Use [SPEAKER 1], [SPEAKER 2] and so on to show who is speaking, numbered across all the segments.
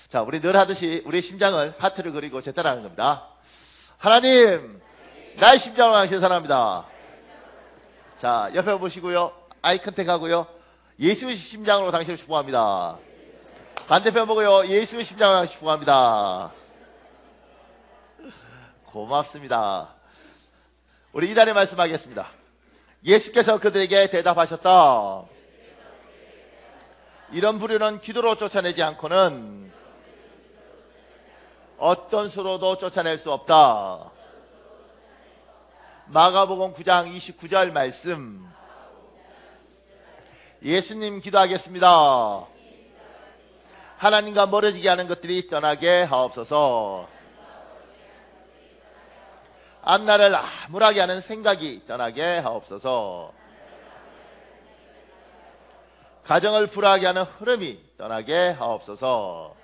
[SPEAKER 1] 자, 우리 늘 하듯이 우리의 심장을 하트를 그리고 제 따라하는 겁니다. 하나님, 나의 심장을 당신 사랑합니다. 자, 옆에 보시고요. 아이 컨택 하고요. 예수의 심장으로 당신을 축복합니다. 반대편 보고요. 예수의 심장으로 당신을 축복합니다. 고맙습니다. 우리 이달의 말씀하겠습니다. 예수께서 그들에게 대답하셨다. 이런 부류는 기도로 쫓아내지 않고는 어떤 수로도 쫓아낼 수 없다. 마가복음 9장 29절 말씀. 예수님 기도하겠습니다. 하나님과 멀어지게 하는 것들이 떠나게 하옵소서. 앞날을 암울하게 하는 생각이 떠나게 하옵소서. 가정을 불화하게 하는 흐름이 떠나게 하옵소서.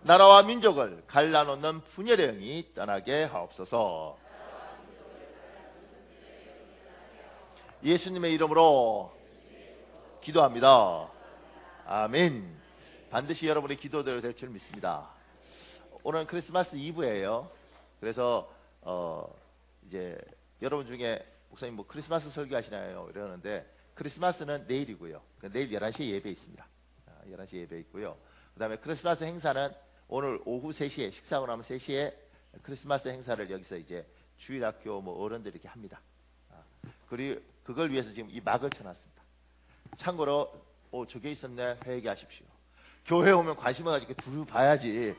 [SPEAKER 1] 나라와 민족을 갈라놓는 분열의 영이 떠나게 하옵소서. 예수님의 이름으로 기도합니다. 아멘. 반드시 여러분의 기도대로 될 줄 믿습니다. 오늘은 크리스마스 이브예요. 그래서 이제 여러분 중에 목사님 뭐 크리스마스 설교하시나요? 이러는데 크리스마스는 내일이고요. 내일 11시에 예배 있습니다. 11시에 예배 있고요. 그 다음에 크리스마스 행사는 오늘 오후 3시에 식사하고 나면 3시에 크리스마스 행사를 여기서 이제 주일학교 뭐 어른들이 이렇게 합니다. 그리고 그걸 위해서 지금 이 막을 쳐놨습니다. 참고로 저게 있었네 회개하십시오. 교회 오면 관심을 가지고 두루 봐야지.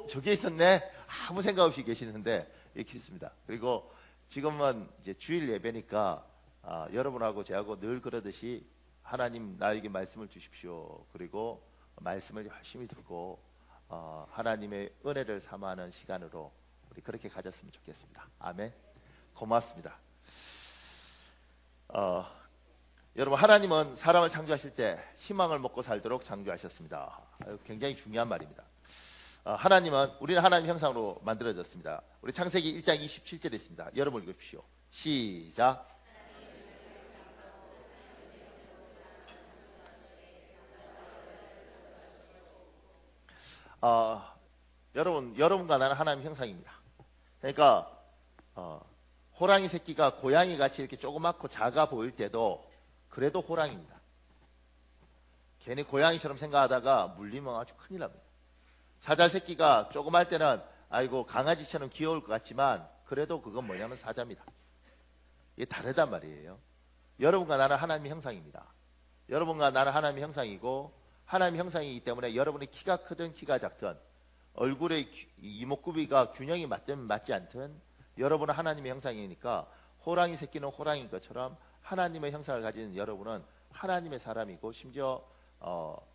[SPEAKER 1] 저게 있었네 아무 생각 없이 계시는데 이렇게 있습니다. 그리고 지금은 이제 주일 예배니까 여러분하고 저하고 늘 그러듯이 하나님 나에게 말씀을 주십시오. 그리고 말씀을 열심히 듣고 하나님의 은혜를 삼아하는 시간으로 우리 그렇게 가졌으면 좋겠습니다. 아멘. 고맙습니다. 여러분 하나님은 사람을 창조하실 때 희망을 먹고 살도록 창조하셨습니다. 굉장히 중요한 말입니다. 우리는 하나님 형상으로 만들어졌습니다. 우리 창세기 1장 27절에 있습니다. 여러분 읽으십시오. 시작. 여러분과 나는 하나님 형상입니다. 그러니까 호랑이 새끼가 고양이 같이 이렇게 조그맣고 작아 보일 때도 그래도 호랑이입니다. 괜히 고양이처럼 생각하다가 물리면 아주 큰일 납니다. 사자 새끼가 조그말 때는 아이고 강아지처럼 귀여울 것 같지만 그래도 그건 뭐냐면 사자입니다. 이게 다르단 말이에요. 여러분과 나는 하나님의 형상입니다. 여러분과 나는 하나님의 형상이고 하나님의 형상이기 때문에 여러분이 키가 크든 키가 작든 얼굴의 이목구비가 균형이 맞든 맞지 않든 여러분은 하나님의 형상이니까 호랑이 새끼는 호랑이인 것처럼 하나님의 형상을 가진 여러분은 하나님의 사람이고 심지어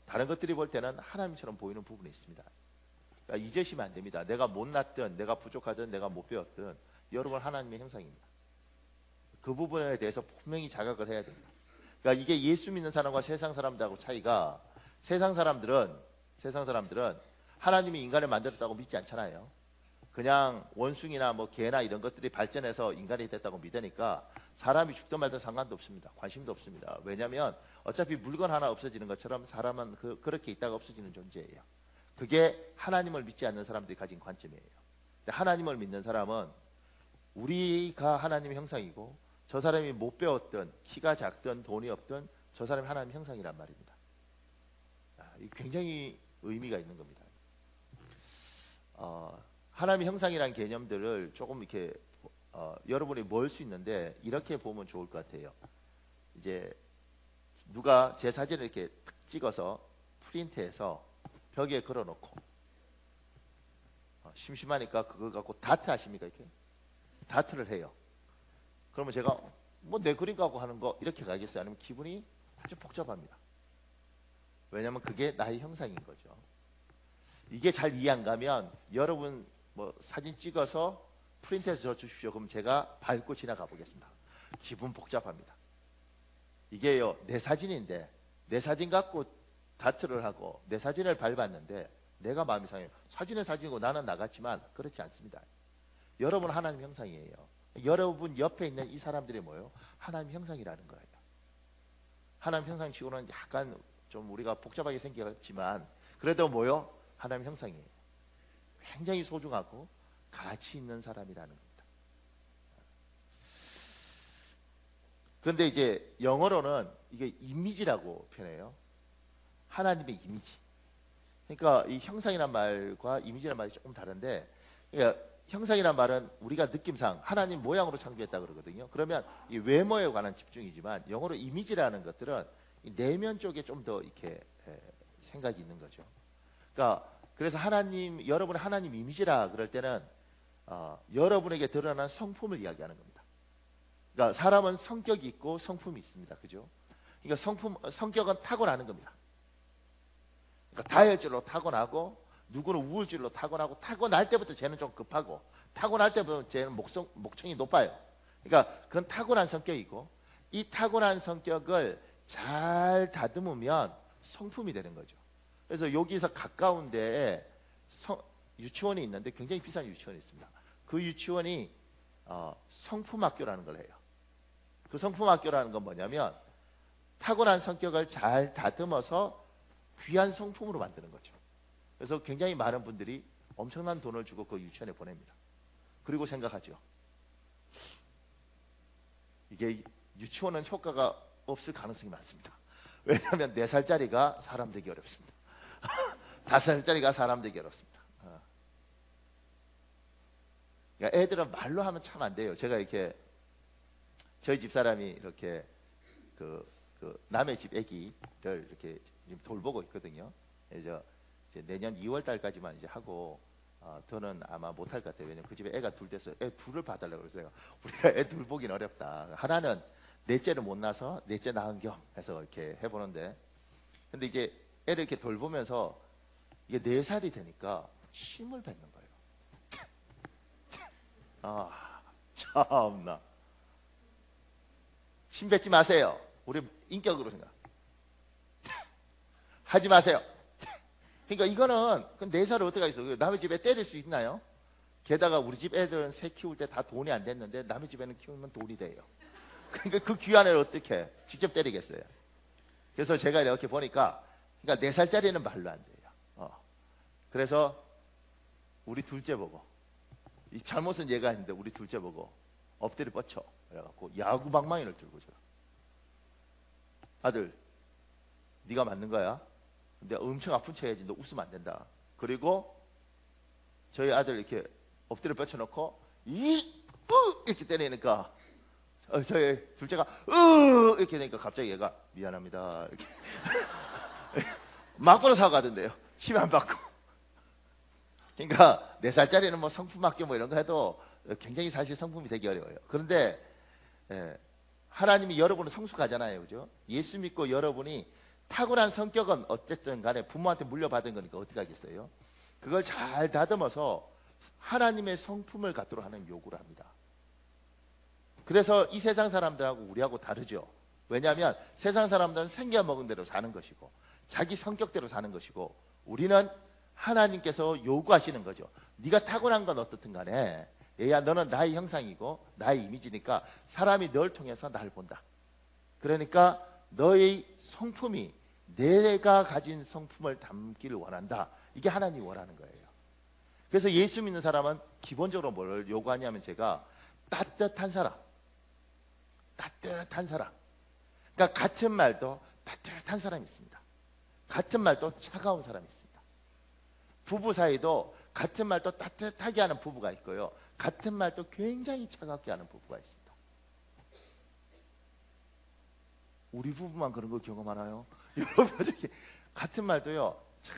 [SPEAKER 1] 다른 것들이 볼 때는 하나님처럼 보이는 부분이 있습니다. 그러니까 잊으시면 안 됩니다. 내가 못났든 내가 부족하든 내가 못 배웠든 여러분 하나님의 형상입니다. 그 부분에 대해서 분명히 자각을 해야 됩니다. 그러니까 이게 예수 믿는 사람과 세상 사람들하고 차이가 세상 사람들은 하나님이 인간을 만들었다고 믿지 않잖아요. 그냥 원숭이나 뭐 개나 이런 것들이 발전해서 인간이 됐다고 믿으니까 사람이 죽든 말든 상관도 없습니다. 관심도 없습니다. 왜냐하면 어차피 물건 하나 없어지는 것처럼 사람은 그렇게 있다가 없어지는 존재예요. 그게 하나님을 믿지 않는 사람들이 가진 관점이에요. 근데 하나님을 믿는 사람은 우리가 하나님의 형상이고 저 사람이 못 배웠든 키가 작든 돈이 없든 저 사람이 하나님의 형상이란 말입니다. 굉장히 의미가 있는 겁니다. 하나님의 형상이라는 개념들을 조금 이렇게 여러분이 모을 수 있는데 이렇게 보면 좋을 것 같아요. 이제 누가 제 사진을 이렇게 탁 찍어서 프린트해서 벽에 걸어놓고 심심하니까 그걸 갖고 다트 하십니까? 이렇게 다트를 해요. 그러면 제가 뭐 내 그림 갖고 하는 거 이렇게 가겠어요? 아니면 기분이 아주 복잡합니다. 왜냐하면 그게 나의 형상인 거죠. 이게 잘 이해 안 가면 여러분 뭐 사진 찍어서 프린트해서 줘 주십시오. 그럼 제가 밟고 지나가 보겠습니다. 기분 복잡합니다. 이게요 내 사진인데 내 사진 갖고 다트를 하고 내 사진을 밟았는데 내가 마음이 상해요. 사진은 사진이고 나는 나갔지만 그렇지 않습니다. 여러분 하나님 형상이에요. 여러분 옆에 있는 이 사람들이 뭐예요? 하나님 형상이라는 거예요. 하나님 형상치고는 약간 좀 우리가 복잡하게 생겼지만 그래도 뭐요? 하나님 형상이에요. 굉장히 소중하고 가치 있는 사람이라는 겁니다. 그런데 이제 영어로는 이게 이미지라고 표현해요. 하나님의 이미지. 그러니까 이 형상이란 말과 이미지란 말이 조금 다른데, 그러니까 형상이란 말은 우리가 느낌상 하나님 모양으로 창조했다 그러거든요. 그러면 이 외모에 관한 집중이지만 영어로 이미지라는 것들은 이 내면 쪽에 좀 더 이렇게 생각이 있는 거죠. 그러니까 그래서 하나님, 여러분의 하나님 이미지라 그럴 때는 여러분에게 드러난 성품을 이야기하는 겁니다. 그러니까 사람은 성격이 있고 성품이 있습니다. 그죠? 그러니까 성격은 타고나는 겁니다. 그러니까 다혈질로 타고나고, 누구는 우울질로 타고나고, 타고날 때부터 쟤는 좀 급하고, 타고날 때부터 쟤는 목청이 높아요. 그러니까 그건 타고난 성격이고, 이 타고난 성격을 잘 다듬으면 성품이 되는 거죠. 그래서 여기서 가까운 데에 유치원이 있는데 굉장히 비싼 유치원이 있습니다. 그 유치원이 성품학교라는 걸 해요. 그 성품학교라는 건 뭐냐면 타고난 성격을 잘 다듬어서 귀한 성품으로 만드는 거죠. 그래서 굉장히 많은 분들이 엄청난 돈을 주고 그 유치원에 보냅니다. 그리고 생각하죠. 이게 유치원은 효과가 없을 가능성이 많습니다. 왜냐하면 4살짜리가 사람 되기 어렵습니다. 5살짜리가 사람 되기 어렵습니다. 그러니까 애들은 말로 하면 참 안 돼요. 제가 이렇게 저희 집 사람이 이렇게 그 남의 집 아기를 이렇게 지금 돌보고 있거든요. 그래서 이제 내년 2월 달까지만 이제 하고 더는 아마 못할 것 같아요. 왜냐면 그 집에 애가 둘 돼서 애 둘을 봐달라고 그랬어요. 우리가 애 둘 보긴 어렵다. 하나는 넷째를 못 낳아서 넷째 낳은 겸 해서 이렇게 해보는데, 근데 이제 애를 이렇게 돌보면서 이게 4살이 되니까 침을 뱉는 거예요. 참나. 침 뱉지 마세요. 우리 인격으로 생각. 하지 마세요. 그러니까 이거는 4살을 어떻게 하겠어요? 남의 집에 때릴 수 있나요? 게다가 우리 집 애들은 새 키울 때 다 돈이 안 됐는데 남의 집에는 키우면 돈이 돼요. 그러니까 그 귀한 애를 어떻게 직접 때리겠어요? 그래서 제가 이렇게 보니까, 그러니까 4살짜리는 말로 안 돼요. 그래서 우리 둘째 보고, 이 잘못은 얘가 했는데 우리 둘째 보고 엎드려 뻗쳐. 그래갖고 야구 방망이를 들고 제가, 아들 네가 맞는 거야? 근데 엄청 아픈 척 해야지. 너 웃으면 안 된다. 그리고 저희 아들 이렇게 엎드려 뻗쳐놓고 이렇게 때리니까 저희 둘째가 이렇게 되니까 갑자기 얘가 미안합니다 이렇게 막고로 사과하던데요. 침 안 받고. 그러니까 4살짜리는 뭐 성품학교 뭐 이런 거 해도 굉장히 사실 성품이 되기 어려워요. 그런데 하나님이 여러분을 성숙하잖아요. 그죠? 예수 믿고 여러분이 타고난 성격은 어쨌든 간에 부모한테 물려받은 거니까 어떻게 하겠어요? 그걸 잘 다듬어서 하나님의 성품을 갖도록 하는 요구를 합니다. 그래서 이 세상 사람들하고 우리하고 다르죠. 왜냐하면 세상 사람들은 생겨먹은 대로 사는 것이고 자기 성격대로 사는 것이고, 우리는 하나님께서 요구하시는 거죠. 네가 타고난 건 어떻든 간에 얘야 너는 나의 형상이고 나의 이미지니까 사람이 널 통해서 날 본다. 그러니까 너의 성품이 내가 가진 성품을 담기를 원한다. 이게 하나님이 원하는 거예요. 그래서 예수 믿는 사람은 기본적으로 뭘 요구하냐면, 제가 따뜻한 사람, 따뜻한 사람. 그러니까 같은 말도 따뜻한 사람이 있습니다. 같은 말도 차가운 사람이 있습니다. 부부 사이도 같은 말도 따뜻하게 하는 부부가 있고요, 같은 말도 굉장히 차갑게 하는 부부가 있습니다. 우리 부부만 그런 걸 경험하나요? 여러분, 같은 말도요 참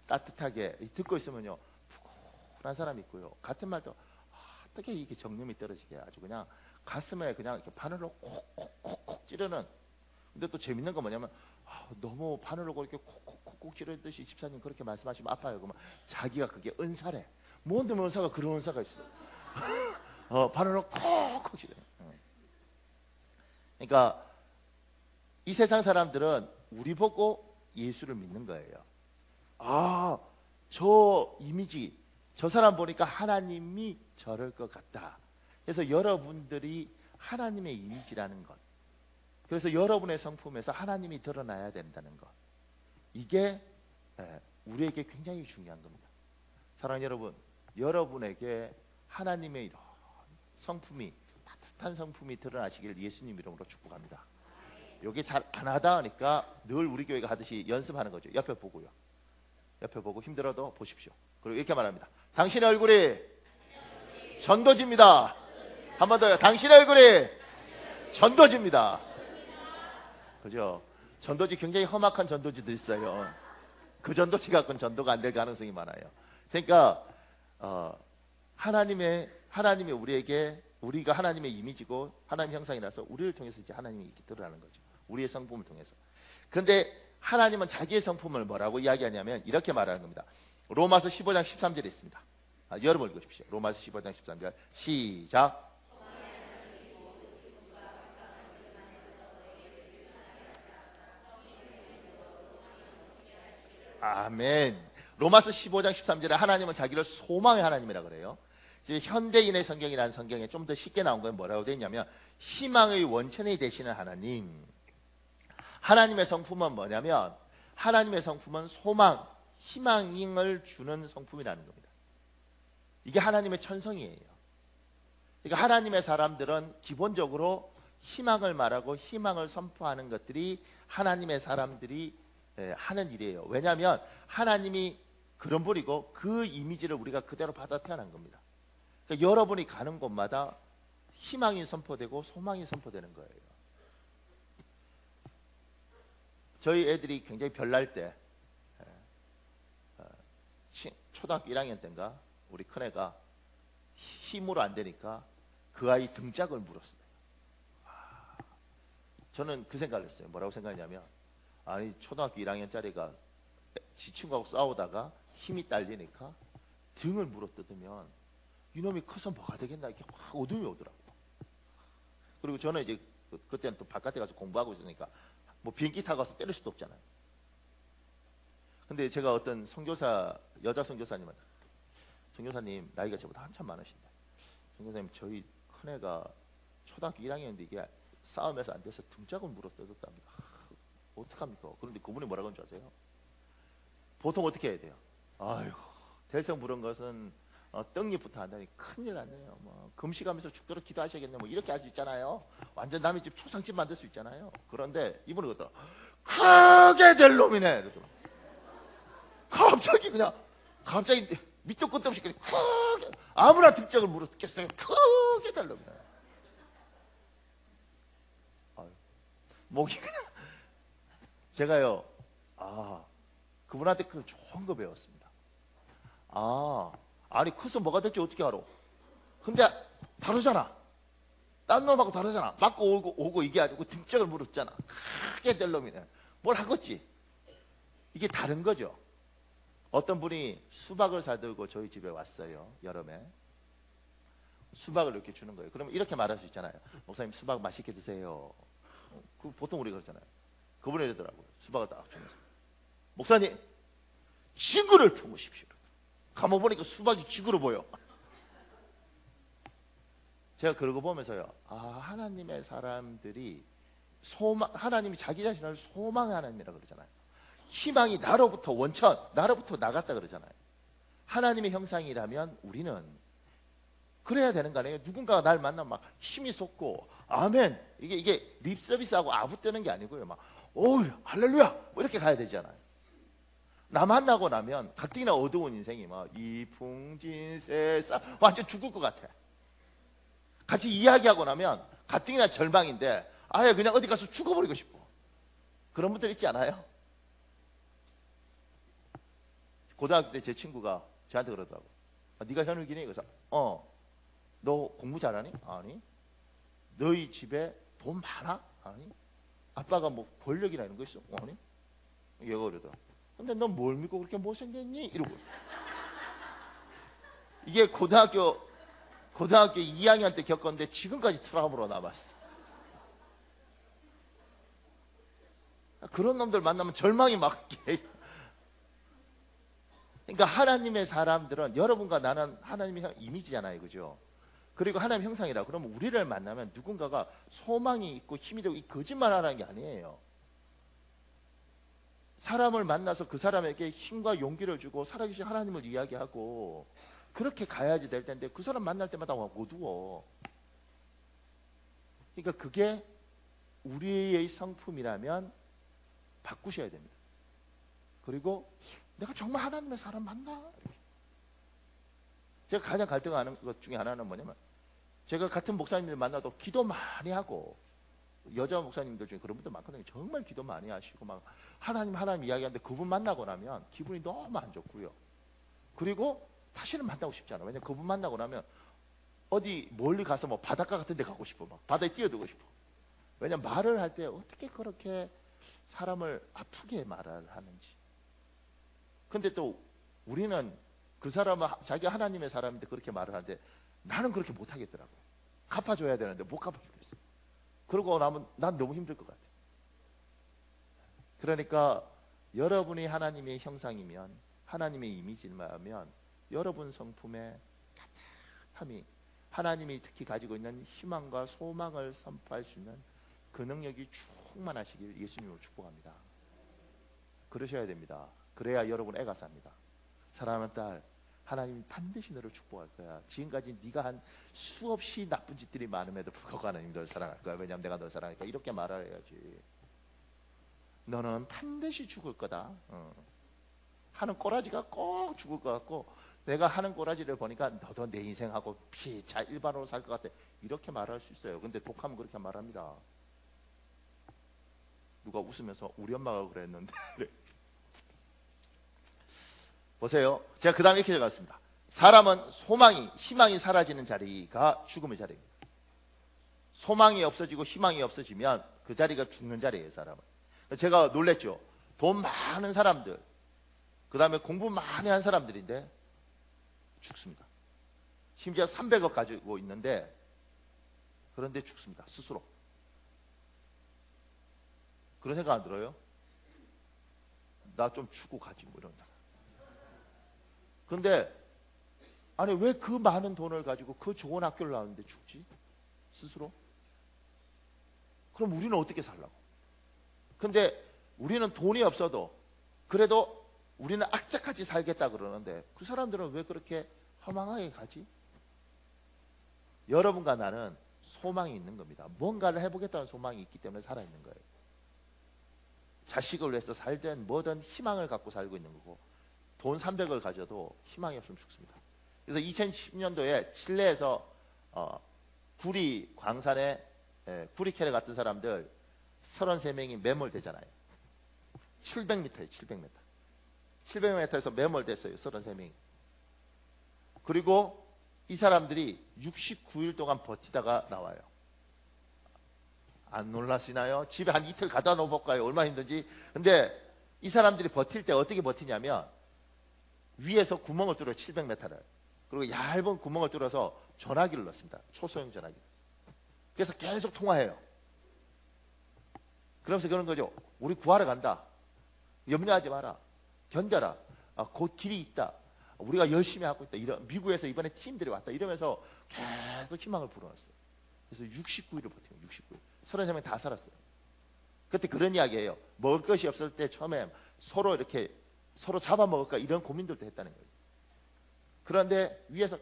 [SPEAKER 1] 따뜻하게 듣고 있으면요 푸근한 사람이 있고요, 같은 말도 어떻게 이게 정념이 떨어지게 아주 그냥 가슴에 그냥 이렇게 바늘로 콕콕콕콕 찌르는. 근데 또 재밌는 건 뭐냐면 너무 바늘로 이렇게 콕콕콕콕 찌르듯이 집사님 그렇게 말씀하시면 아파요. 그러면 자기가 그게 은사래. 뭔데 은사가 그런 은사가 있어. 바늘로 콕콕 찌르. 그러니까 이 세상 사람들은 우리 보고 예수를 믿는 거예요. 저 이미지, 저 사람 보니까 하나님이 저럴 것 같다. 그래서 여러분들이 하나님의 이미지라는 것, 그래서 여러분의 성품에서 하나님이 드러나야 된다는 것, 이게 우리에게 굉장히 중요한 겁니다. 사랑하는 여러분, 여러분에게 하나님의 이런 성품이, 따뜻한 성품이 드러나시기를 예수님 이름으로 축복합니다. 이게 잘 안 하다 하니까 늘 우리 교회가 하듯이 연습하는 거죠. 옆에 보고요. 옆에 보고 힘들어도 보십시오. 그리고 이렇게 말합니다. 당신의 얼굴이 전도지입니다. 한 번 더요. 당신의 얼굴이 전도지입니다. 그죠? 전도지 굉장히 험악한 전도지도 있어요. 그 전도지 갖고는 전도가 안 될 가능성이 많아요. 그러니까 하나님이 우리가 하나님의 이미지고 하나님 형상이라서 우리를 통해서 이제 하나님이 이렇게 드러나는 거죠. 우리의 성품을 통해서. 그런데 하나님은 자기의 성품을 뭐라고 이야기하냐면 이렇게 말하는 겁니다. 로마서 15장 13절에 있습니다. 여러분 읽으십시오. 로마서 15장 13절 시작. 아멘. 로마서 15장 13절에 하나님은 자기를 소망의 하나님이라 그래요. 이제 현대인의 성경이라는 성경에 좀 더 쉽게 나온 건 뭐라고 되어 있냐면 희망의 원천이 되시는 하나님. 하나님의 성품은 뭐냐면 하나님의 성품은 소망, 희망을 주는 성품이라는 겁니다. 이게 하나님의 천성이에요. 그러니까 하나님의 사람들은 기본적으로 희망을 말하고 희망을 선포하는 것들이 하나님의 사람들이 하는 일이에요. 왜냐하면 하나님이 그런 분이고 그 이미지를 우리가 그대로 받아 태어난 겁니다. 그러니까 여러분이 가는 곳마다 희망이 선포되고 소망이 선포되는 거예요. 저희 애들이 굉장히 별날 때 초등학교 1학년 때인가 우리 큰애가 힘으로 안 되니까 그 아이 등짝을 물었어요. 저는 그 생각을 했어요. 뭐라고 생각했냐면 아니 초등학교 1학년짜리가 지 친구하고 싸우다가 힘이 딸리니까 등을 물어뜯으면 이놈이 커서 뭐가 되겠나 이렇게 확 어둠이 오더라고. 그리고 저는 이제 그때는 또 바깥에 가서 공부하고 있으니까 뭐 비행기 타고 가서 때릴 수도 없잖아요. 근데 제가 어떤 선교사, 여자 선교사님한테 선교사님 나이가 저보다 한참 많으신데 선교사님 저희 큰애가 초등학교 1학년인데 이게 싸움에서 안 돼서 등짝을 물어뜯었답니다. 어떡합니까? 그런데 그분이 뭐라고 하는 줄 아세요? 보통 어떻게 해야 돼요? 아이고 대성 부른 것은 떡잎부터 한다니 큰일 났네요. 뭐 금식하면서 죽도록 기도하셔야겠네. 뭐 이렇게 할 수 있잖아요. 완전 남의 집 초상집 만들 수 있잖아요. 그런데 이분은 그러더라. 크게 될 놈이네. 그러더라. 갑자기 밑도 끝도 없이 크게 아무나 등짝을 물어뜯겠어요. 크게 될 놈이네. 목이 그냥 제가요. 그분한테 그 좋은 거 배웠습니다. 아니 커서 뭐가 될지 어떻게 알아? 근데 다르잖아. 딴 놈하고 다르잖아. 맞고 오고 이게 아니고 등짝을 물었잖아. 크게 될 놈이네. 뭘 하겠지? 이게 다른 거죠. 어떤 분이 수박을 사들고 저희 집에 왔어요. 여름에. 수박을 이렇게 주는 거예요. 그러면 이렇게 말할 수 있잖아요. 목사님 수박 맛있게 드세요. 보통 우리가 그러잖아요. 그분이 이러더라고요. 수박을 딱 주면서 목사님 지구를 품으십시오. 감아보니까 수박이 지구로 보여. 제가 그러고 보면서요. 하나님의 사람들이 하나님이 자기 자신을 소망의 하나님이라고 그러잖아요. 희망이 나로부터 원천, 나로부터 나갔다 그러잖아요. 하나님의 형상이라면 우리는 그래야 되는 거 아니에요? 누군가가 날 만나면 막 힘이 솟고 아멘 이게 립서비스하고 아부뜨는 게 아니고요. 막 오우 할렐루야 뭐 이렇게 가야 되잖아요. 나 만나고 나면 가뜩이나 어두운 인생이 막 이풍진세사 완전 죽을 것 같아. 같이 이야기하고 나면 가뜩이나 절망인데 아예 그냥 어디 가서 죽어버리고 싶어. 그런 분들 있지 않아요? 고등학교 때 제 친구가 저한테 그러더라고. 네가 현욱이니? 그래서 너 공부 잘하니? 아니. 너희 집에 돈 많아? 아니. 아빠가 뭐 권력이나 이런 거 있어? 아니. 얘가 그러더라. 근데 넌 뭘 믿고 그렇게 못생겼니? 이러고. 이게 고등학교 2학년 때 겪었는데 지금까지 트라우마로 남았어. 그런 놈들 만나면 절망이 막 그러니까 하나님의 사람들은 여러분과 나는 하나님의 이미지잖아요. 그죠? 그리고 하나님 형상이라 그러면 우리를 만나면 누군가가 소망이 있고 힘이 되고 이 거짓말하라는 게 아니에요. 사람을 만나서 그 사람에게 힘과 용기를 주고 살아계신 하나님을 이야기하고 그렇게 가야지 될 텐데 그 사람 만날 때마다 어두워. 그러니까 그게 우리의 성품이라면 바꾸셔야 됩니다. 그리고 내가 정말 하나님의 사람 맞나? 이렇게. 제가 가장 갈등하는 것 중에 하나는 뭐냐면 제가 같은 목사님들 만나도 기도 많이 하고 여자 목사님들 중에 그런 분들 많거든요. 정말 기도 많이 하시고 막 하나님 이야기하는데 그분 만나고 나면 기분이 너무 안 좋고요. 그리고 다시는 만나고 싶지 않아. 왜냐면 그분 만나고 나면 어디 멀리 가서 뭐 바닷가 같은 데 가고 싶어. 막 바다에 뛰어들고 싶어. 왜냐면 말을 할 때 어떻게 그렇게 사람을 아프게 말을 하는지. 근데 또 우리는 그 사람은 자기 하나님의 사람인데 그렇게 말을 하는데 나는 그렇게 못 하겠더라고요. 갚아줘야 되는데 못 갚아주겠어요. 그러고 나면 난 너무 힘들 것 같아요. 그러니까 여러분이 하나님의 형상이면 하나님의 이미지라면 여러분 성품에 따뜻함이 하나님이 특히 가지고 있는 희망과 소망을 선포할 수 있는 그 능력이 충만하시길 예수님으로 축복합니다. 그러셔야 됩니다. 그래야 여러분 애가 삽니다. 사랑하는 딸, 하나님이 반드시 너를 축복할 거야. 지금까지 네가 한 수없이 나쁜 짓들이 많음에도 불구하고 하나님 널 사랑할 거야. 왜냐하면 내가 널 사랑하니까. 이렇게 말을 해야지. 너는 반드시 죽을 거다. 하는 꼬라지가 꼭 죽을 것 같고 내가 하는 꼬라지를 보니까 너도 내 인생하고 피자 일반으로 살 것 같아. 이렇게 말할 수 있어요. 근데 독하면 그렇게 말합니다. 누가 웃으면서 우리 엄마가 그랬는데 보세요. 제가 그 다음에 이렇게 적었습니다. 사람은 소망이 희망이 사라지는 자리가 죽음의 자리입니다. 소망이 없어지고 희망이 없어지면 그 자리가 죽는 자리예요. 사람은. 제가 놀랬죠. 돈 많은 사람들 그 다음에 공부 많이 한 사람들인데 죽습니다. 심지어 300억 가지고 있는데 그런데 죽습니다. 스스로. 그런 생각 안 들어요? 나 좀 죽고 가지 뭐 이런. 근데 아니 왜 그 많은 돈을 가지고 그 좋은 학교를 나왔는데 죽지? 스스로? 그럼 우리는 어떻게 살라고? 근데 우리는 돈이 없어도 그래도 우리는 악착같이 살겠다 그러는데 그 사람들은 왜 그렇게 허망하게 가지? 여러분과 나는 소망이 있는 겁니다. 뭔가를 해보겠다는 소망이 있기 때문에 살아있는 거예요. 자식을 위해서 살든 뭐든 희망을 갖고 살고 있는 거고 돈 300을 가져도 희망이 없으면 죽습니다. 그래서 2010년도에 칠레에서 구리 광산에 구리 캐러 갔던 사람들 33명이 매몰되잖아요. 700m예요. 700m. 700m에서 매몰됐어요. 33명이. 그리고 이 사람들이 69일 동안 버티다가 나와요. 안 놀라시나요? 집에 한 이틀 가다 놓을까요? 얼마나 힘든지. 근데 이 사람들이 버틸 때 어떻게 버티냐면 위에서 구멍을 뚫어요. 700m를. 그리고 얇은 구멍을 뚫어서 전화기를 넣습니다. 초소형 전화기. 그래서 계속 통화해요. 그러면서 그런 거죠. 우리 구하러 간다. 염려하지 마라. 견뎌라. 곧 길이 있다. 우리가 열심히 하고 있다. 미국에서 이번에 팀들이 왔다. 이러면서 계속 희망을 불어넣었어요. 그래서 69일을 버티고 69일. 33명 다 살았어요. 그때 그런 이야기예요. 먹을 것이 없을 때 처음에 서로 이렇게 서로 잡아먹을까 이런 고민들도 했다는 거예요. 그런데 위에서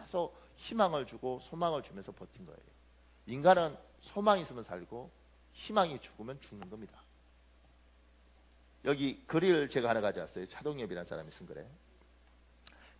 [SPEAKER 1] 계속 희망을 주고 소망을 주면서 버틴 거예요. 인간은 소망이 있으면 살고 희망이 죽으면 죽는 겁니다. 여기 글을 제가 하나 가져왔어요. 차동엽이라는 사람이 쓴 글에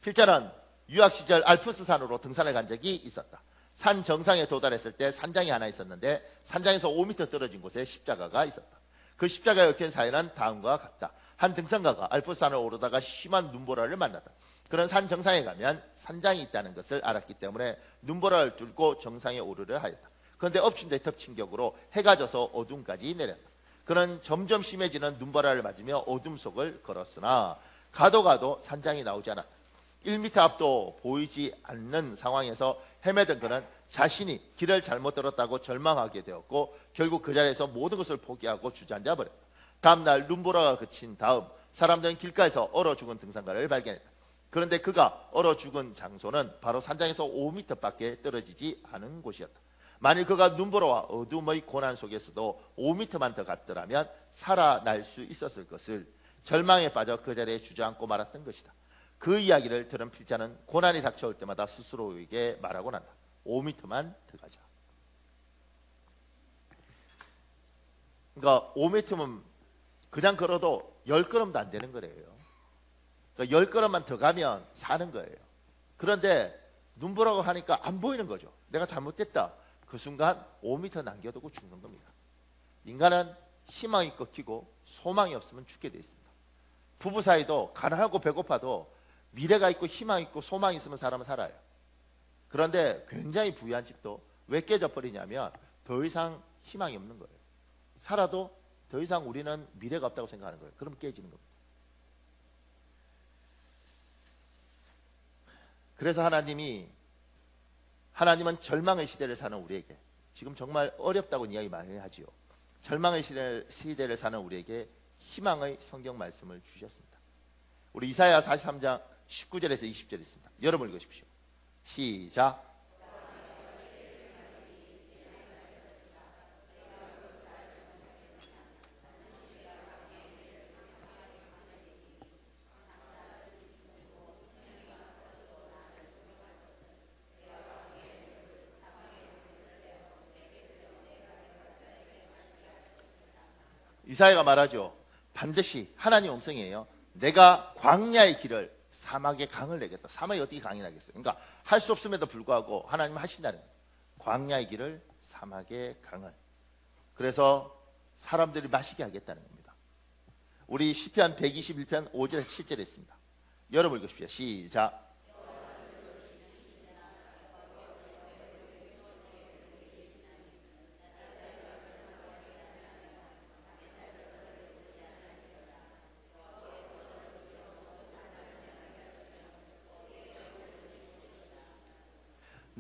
[SPEAKER 1] 필자는 유학 시절 알프스 산으로 등산을 간 적이 있었다. 산 정상에 도달했을 때 산장이 하나 있었는데 산장에서 5m 떨어진 곳에 십자가가 있었다. 그 십자가에 얽힌 사연은 다음과 같다. 한 등산가가 알프스산을 오르다가 심한 눈보라를 만났다. 그런 산 정상에 가면 산장이 있다는 것을 알았기 때문에 눈보라를 뚫고 정상에 오르려 하였다. 그런데 엎친 데 덮친 격으로 해가 져서 어둠까지 내렸다. 그는 점점 심해지는 눈보라를 맞으며 어둠 속을 걸었으나 가도 산장이 나오지 않았다. 1m 앞도 보이지 않는 상황에서 헤매던 그는 자신이 길을 잘못 들었다고 절망하게 되었고 결국 그 자리에서 모든 것을 포기하고 주저앉아 버렸다. 다음날 눈보라가 그친 다음 사람들은 길가에서 얼어 죽은 등산가를 발견했다. 그런데 그가 얼어 죽은 장소는 바로 산장에서 5m밖에 떨어지지 않은 곳이었다. 만일 그가 눈보라와 어둠의 고난 속에서도 5m만 더 갔더라면 살아날 수 있었을 것을 절망에 빠져 그 자리에 주저앉고 말았던 것이다. 그 이야기를 들은 필자는 고난이 닥쳐올 때마다 스스로에게 말하곤 한다. 5m만 더 가자. 그러니까 5m면 그냥 걸어도 10걸음도 안 되는 거래요. 그러니까 10걸음만 더 가면 사는 거예요. 그런데 눈보라고 하니까 안 보이는 거죠. 내가 잘못됐다. 그 순간 5m 남겨두고 죽는 겁니다. 인간은 희망이 꺾이고 소망이 없으면 죽게 돼 있습니다. 부부 사이도 가난하고 배고파도 미래가 있고 희망이 있고 소망이 있으면 사람은 살아요. 그런데 굉장히 부유한 집도 왜 깨져버리냐면 더 이상 희망이 없는 거예요. 살아도 더 이상 우리는 미래가 없다고 생각하는 거예요. 그럼 깨지는 겁니다. 그래서 하나님은 절망의 시대를 사는 우리에게, 지금 정말 어렵다고 이야기 많이 하지요. 절망의 시대를 사는 우리에게 희망의 성경 말씀을 주셨습니다. 우리 이사야 43장 19절에서 20절 있습니다. 여러분 읽으십시오. 시작. 이사야가 말하죠. 반드시 하나님 음성이에요. 내가 광야의 길을 사막의 강을 내겠다. 사막이 어떻게 강이 나겠어요? 그러니까 할 수 없음에도 불구하고 하나님은 하신다는 거예요. 광야의 길을 사막의 강을. 그래서 사람들이 마시게 하겠다는 겁니다. 우리 시편 121편 5절에서 7절에 있습니다. 여러분 읽으십시오. 시작.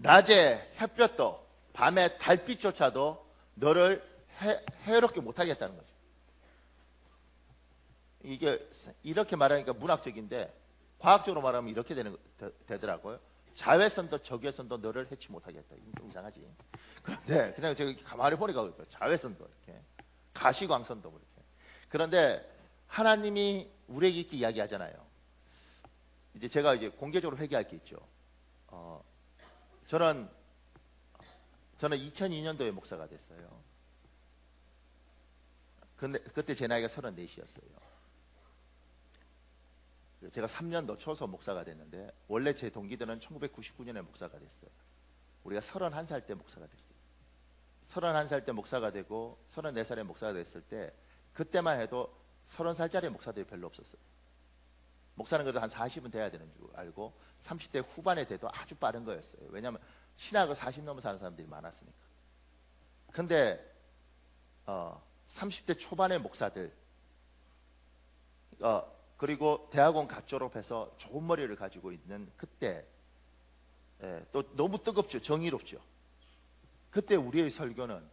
[SPEAKER 1] 낮에 햇볕도 밤에 달빛조차도 너를 해롭게 못하겠다는 거죠. 이게 이렇게 말하니까 문학적인데 과학적으로 말하면 이렇게 되더라고요. 자외선도 적외선도 너를 해치 못하겠다. 이건 좀 이상하지. 그런데 그냥 제가 가만히 보니까 자외선도 이렇게 가시광선도 그렇게. 그런데 하나님이 우리에게 이렇게 이야기하잖아요. 이제 제가 이제 공개적으로 회개할 게 있죠. 저는 2002년도에 목사가 됐어요. 근데 그때 제 나이가 34이었어요. 제가 3년 늦춰서 목사가 됐는데 원래 제 동기들은 1999년에 목사가 됐어요. 우리가 31살 때 목사가 됐어요. 31살 때 목사가 되고 34살에 목사가 됐을 때 그때만 해도 30살짜리 목사들이 별로 없었어요. 목사는 그래도 한 40은 돼야 되는 줄 알고 30대 후반에 돼도 아주 빠른 거였어요. 왜냐하면 신학을 40 넘어 사는 사람들이 많았으니까. 근데 30대 초반의 목사들 그리고 대학원 갓 졸업해서 좋은 머리를 가지고 있는 그때 또 너무 뜨겁죠. 정의롭죠. 그때 우리의 설교는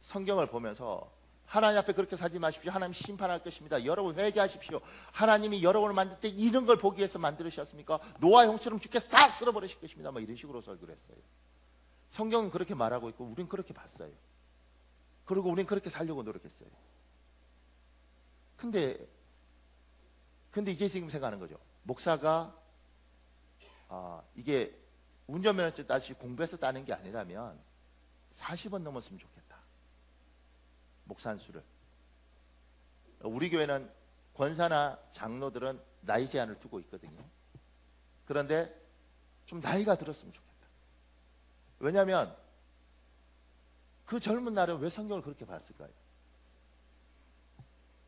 [SPEAKER 1] 성경을 보면서 하나님 앞에 그렇게 살지 마십시오. 하나님 심판할 것입니다. 여러분 회개하십시오. 하나님이 여러분을 만들 때 이런 걸 보기 위해서 만드셨습니까? 노아 형처럼 주께서 다 쓸어버리실 것입니다. 뭐 이런 식으로 설교를 했어요. 성경은 그렇게 말하고 있고 우린 그렇게 봤어요. 그리고 우린 그렇게 살려고 노력했어요. 근데 이제 지금 생각하는 거죠. 목사가 이게 운전면허증 다시 공부해서 따는 게 아니라면 40원 넘었으면 좋겠다. 목사 한 수를. 우리 교회는 권사나 장로들은 나이 제한을 두고 있거든요. 그런데 좀 나이가 들었으면 좋겠다. 왜냐하면 그 젊은 날은 왜 성경을 그렇게 봤을까요?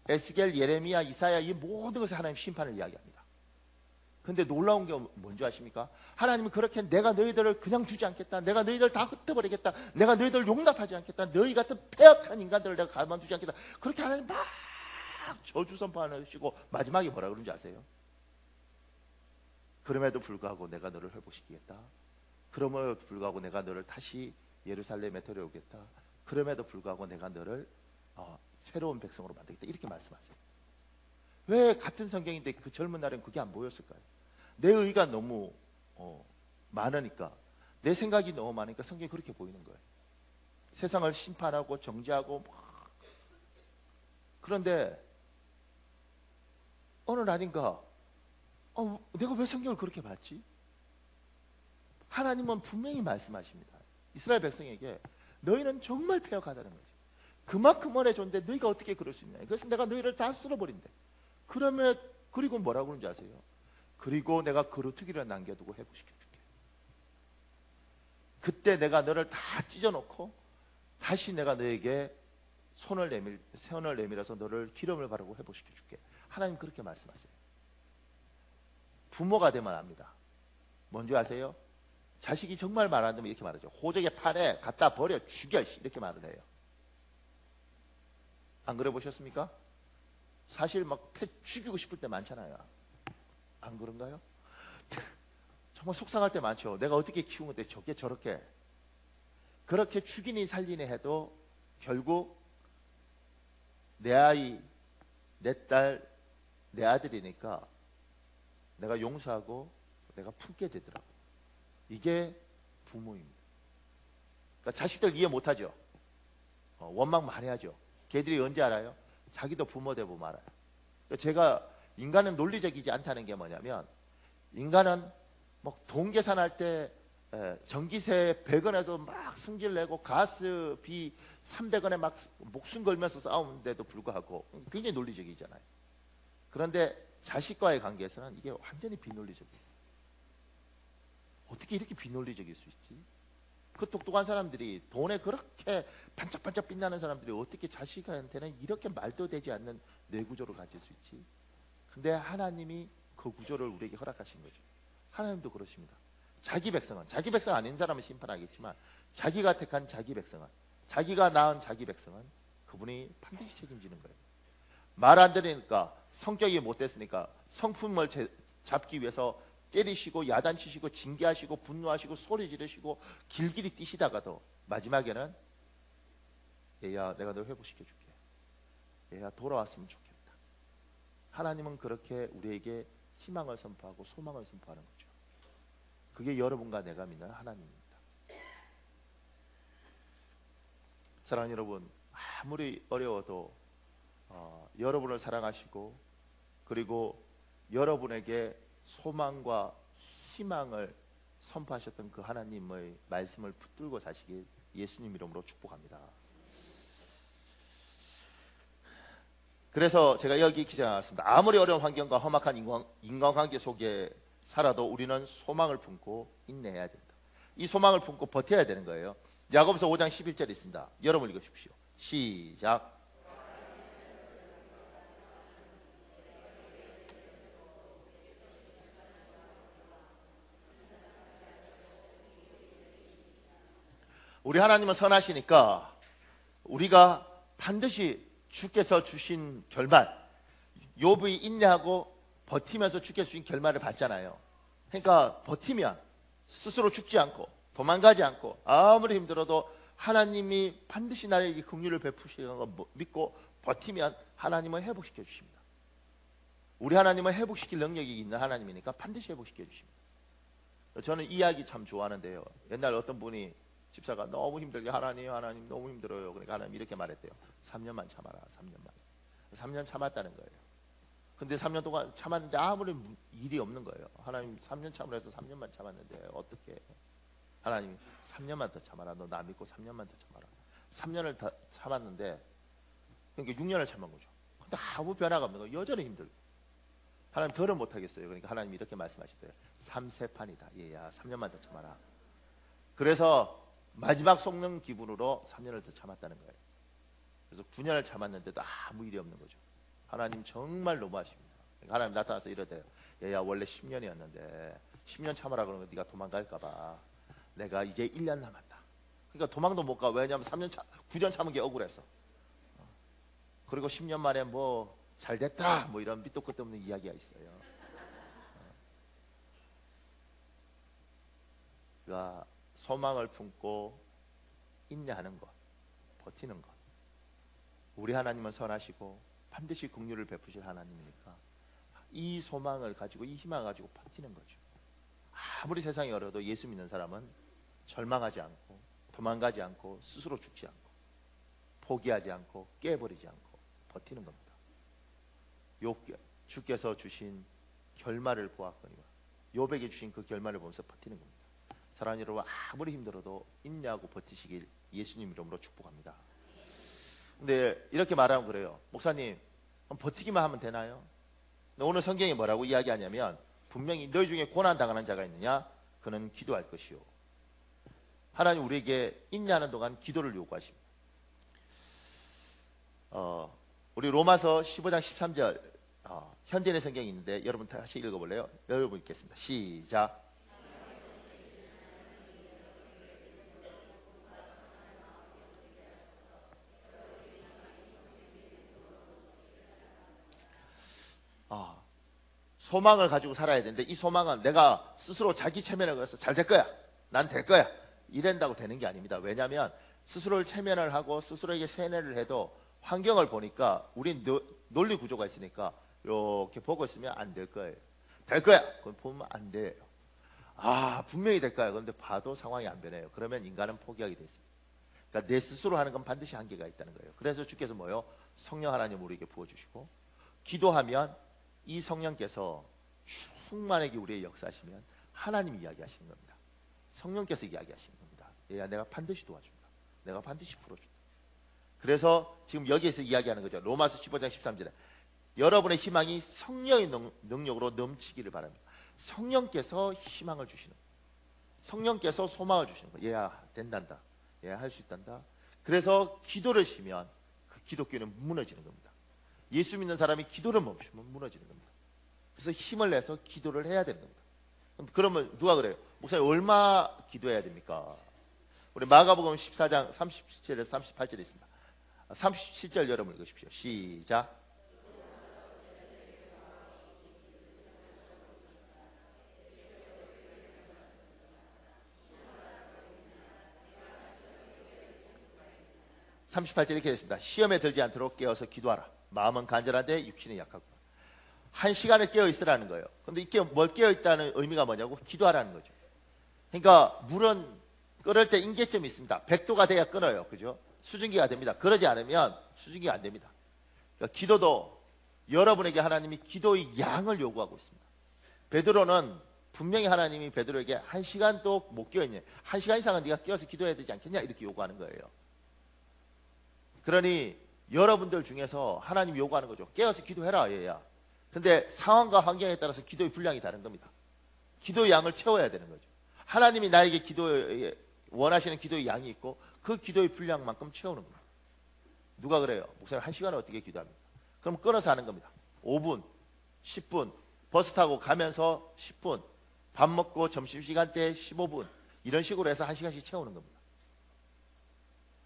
[SPEAKER 1] 에스겔, 예레미야, 이사야 이 모든 것을 하나님 심판을 이야기합니다. 근데 놀라운 게 뭔지 아십니까? 하나님은 그렇게 내가 너희들을 그냥 두지 않겠다. 내가 너희들 다 흩어버리겠다. 내가 너희들 용납하지 않겠다. 너희 같은 폐역한 인간들을 내가 가만두지 않겠다. 그렇게 하나님 막 저주 선포하시고 마지막에 뭐라 그런지 아세요? 그럼에도 불구하고 내가 너를 회복시키겠다. 그럼에도 불구하고 내가 너를 다시 예루살렘에 데려오겠다. 그럼에도 불구하고 내가 너를 새로운 백성으로 만들겠다. 이렇게 말씀하세요. 왜 같은 성경인데 그 젊은 날엔 그게 안 보였을까요? 내 의가 너무 많으니까, 내 생각이 너무 많으니까 성경이 그렇게 보이는 거예요. 세상을 심판하고 정죄하고 막. 그런데 어느 날인가 내가 왜 성경을 그렇게 봤지? 하나님은 분명히 말씀하십니다. 이스라엘 백성에게 너희는 정말 패역하다는 거지. 그만큼 오래 줬는데 너희가 어떻게 그럴 수 있냐. 그래서 내가 너희를 다 쓸어버린대. 그러면 그리고 뭐라고 그러는지 아세요? 그리고 내가 거루투기를 남겨두고 회복시켜줄게. 그때 내가 너를 다 찢어놓고 다시 내가 너에게 손을 내밀어서 너를 기름을 바르고 회복시켜줄게. 하나님 그렇게 말씀하세요. 부모가 되면 압니다. 뭔지 아세요? 자식이 정말 말 안 듣면 이렇게 말하죠. 호적의 팔에 갖다 버려 죽여, 이렇게 말을 해요. 안 그래 보셨습니까? 사실 막 패 죽이고 싶을 때 많잖아요. 안 그런가요? 정말 속상할 때 많죠. 내가 어떻게 키운 건데 저게 저렇게 그렇게 죽이니 살리니 해도 결국 내 아이, 내 딸, 내 아들이니까 내가 용서하고 내가 품게 되더라고. 이게 부모입니다. 그러니까 자식들 이해 못하죠. 원망 많이 하죠. 걔들이 언제 알아요? 자기도 부모 되고 말아요. 그러니까 제가 인간은 논리적이지 않다는 게 뭐냐면, 인간은 뭐 돈 계산할 때 전기세 100원에도 막 승질 내고 가스비 300원에 막 목숨 걸면서 싸우는데도 불구하고 굉장히 논리적이잖아요. 그런데 자식과의 관계에서는 이게 완전히 비논리적이에요. 어떻게 이렇게 비논리적일 수 있지? 그 똑똑한 사람들이, 돈에 그렇게 반짝반짝 빛나는 사람들이 어떻게 자식한테는 이렇게 말도 되지 않는 뇌구조를 가질 수 있지? 근데 하나님이 그 구조를 우리에게 허락하신 거죠. 하나님도 그러십니다. 자기 백성 아닌 사람은 심판하겠지만, 자기가 택한 자기 백성은, 자기가 낳은 자기 백성은 그분이 반드시 책임지는 거예요. 말 안 들으니까, 성격이 못됐으니까 성품을 잡기 위해서 때리시고 야단치시고 징계하시고 분노하시고 소리 지르시고 길길이 뛰시다가도 마지막에는 얘야 내가 널 회복시켜줄게. 얘야 돌아왔으면 좋겠다. 하나님은 그렇게 우리에게 희망을 선포하고 소망을 선포하는 거죠. 그게 여러분과 내가 믿는 하나님입니다. 사랑하는 여러분, 아무리 어려워도 여러분을 사랑하시고, 그리고 여러분에게 소망과 희망을 선포하셨던 그 하나님의 말씀을 붙들고 사시길 예수님 이름으로 축복합니다. 그래서 제가 여기 기재해놨습니다. 아무리 어려운 환경과 험악한 인간관계 속에 살아도 우리는 소망을 품고 인내해야 된다. 이 소망을 품고 버텨야 되는 거예요. 야고보서 5장 11절에 있습니다. 여러분 읽으십시오. 시작. 우리 하나님은 선하시니까 우리가 반드시 주께서 주신 결말, 욥이 인내하고 버티면서 주께서 주신 결말을 받잖아요. 그러니까 버티면 스스로 죽지 않고 도망가지 않고 아무리 힘들어도 하나님이 반드시 나에게 긍휼을 베푸시는 걸 믿고 버티면 하나님은 회복시켜 주십니다. 우리 하나님은 회복시킬 능력이 있는 하나님이니까 반드시 회복시켜 주십니다. 저는 이 이야기 참 좋아하는데요. 옛날 어떤 분이, 집사가 너무 힘들게 하나님 너무 힘들어요. 그러니까 하나님 이렇게 말했대요. 3년만 참아라. 3년만. 3년 참았다는 거예요. 근데 3년 동안 참았는데 아무리 일이 없는 거예요. 하나님 3년 참으라 해서 3년만 참았는데 어떻게? 하나님 3년만 더 참아라. 너 나 믿고 3년만 더 참아라. 3년을 더 참았는데, 그러니까 6년을 참은 거죠. 근데 아무 변화가 없는 거예요. 여전히 힘들고. 하나님 더는 못하겠어요. 그러니까 하나님 이렇게 말씀하시대요. 3세판이다. 얘야 3년만 더 참아라. 그래서 마지막 속는 기분으로 3년을 더 참았다는 거예요. 그래서 9년을 참았는데도 아무 일이 없는 거죠. 하나님 정말 너무하십니다. 하나님 나타나서 이러대요. 얘야 원래 10년이었는데 10년 참아라 그러면 네가 도망갈까 봐 내가 이제 1년 남았다. 그러니까 도망도 못 가. 왜냐하면 9년 참은 게 억울해서. 그리고 10년 만에 뭐 잘됐다 뭐 이런 밑도 끝도 없는 이야기가 있어요. 그러니까 소망을 품고 인내하는 것, 버티는 것. 우리 하나님은 선하시고 반드시 긍휼을 베푸실 하나님이니까 이 소망을 가지고, 이 희망을 가지고 버티는 거죠. 아무리 세상이 어려도 예수 믿는 사람은 절망하지 않고 도망가지 않고 스스로 죽지 않고 포기하지 않고 깨버리지 않고 버티는 겁니다. 주께서 주신 결말을 보았거니와 욥에게 주신 그 결말을 보면서 버티는 겁니다. 사랑하는 여러분, 아무리 힘들어도 인내하고 버티시길 예수님 이름으로 축복합니다. 근데 이렇게 말하면 그래요. 목사님, 버티기만 하면 되나요? 오늘 성경이 뭐라고 이야기하냐면 분명히 너희 중에 고난당하는 자가 있느냐? 그는 기도할 것이요. 하나님 우리에게 인내하는 동안 기도를 요구하십니다. 우리 로마서 15장 13절 현대인의 성경이 있는데 여러분 다시 읽어볼래요? 여러분 읽겠습니다. 시작. 소망을 가지고 살아야 되는데 이 소망은 내가 스스로 자기 체면을 걸어서 잘 될 거야, 난 될 거야 이런다고 되는 게 아닙니다. 왜냐하면 스스로를 체면을 하고 스스로에게 세뇌를 해도 환경을 보니까 우린 논리 구조가 있으니까 이렇게 보고 있으면 안 될 거예요. 될 거야, 그건 보면 안 돼요. 분명히 될 거야. 그런데 봐도 상황이 안 변해요. 그러면 인간은 포기하게 돼 있습니다. 그러니까 내 스스로 하는 건 반드시 한계가 있다는 거예요. 그래서 주께서 뭐예요? 성령 하나님 우리에게 부어주시고 기도하면 이 성령께서 충만하게 우리의 역사하시면 하나님이 이야기하시는 겁니다. 성령께서 이야기하시는 겁니다. 얘야, 내가 반드시 도와준다. 내가 반드시 풀어준다. 그래서 지금 여기에서 이야기하는 거죠. 로마서 15장 13절에 여러분의 희망이 성령의 능력으로 넘치기를 바랍니다. 성령께서 희망을 주시는 거예요. 성령께서 소망을 주시는 거예요. 얘야, 된단다. 얘야, 할 수 있단다. 그래서 기도를 쉬면 그 기독교는 무너지는 겁니다. 예수 믿는 사람이 기도를 멈추면 무너지는 겁니다. 그래서 힘을 내서 기도를 해야 되는 겁니다. 그러면 누가 그래요? 목사님 얼마 기도해야 됩니까? 우리 마가복음 14장 37절에서 38절에 있습니다. 37절 여러분 읽으십시오. 시작. (38절) 이렇게 됐습니다. 시험에 들지 않도록 깨어서 기도하라. 마음은 간절한데 육신이 약하고. 1시간을 깨어 있으라는 거예요. 근데 이게 뭘 깨어 있다는 의미가 뭐냐고? 기도하라는 거죠. 그러니까 물은 끓을 때 임계점이 있습니다. 100도가 돼야 끓어요. 그죠? 수증기가 됩니다. 그러지 않으면 수증기가 안 됩니다. 그러니까 기도도 여러분에게 하나님이 기도의 양을 요구하고 있습니다. 베드로는 분명히 하나님이 베드로에게 1시간도 못 깨어있냐, 1시간 이상은 네가 깨어서 기도해야 되지 않겠냐, 이렇게 요구하는 거예요. 그러니 여러분들 중에서 하나님 요구하는 거죠. 깨어서 기도해라, 얘야. 근데 상황과 환경에 따라서 기도의 분량이 다른 겁니다. 기도의 양을 채워야 되는 거죠. 하나님이 나에게 기도에 원하시는 기도의 양이 있고 그 기도의 분량만큼 채우는 겁니다. 누가 그래요? 목사님 1시간을 어떻게 기도합니까? 그럼 끊어서 하는 겁니다. 5분, 10분, 버스 타고 가면서 10분, 밥 먹고 점심시간 때 15분, 이런 식으로 해서 1시간씩 채우는 겁니다.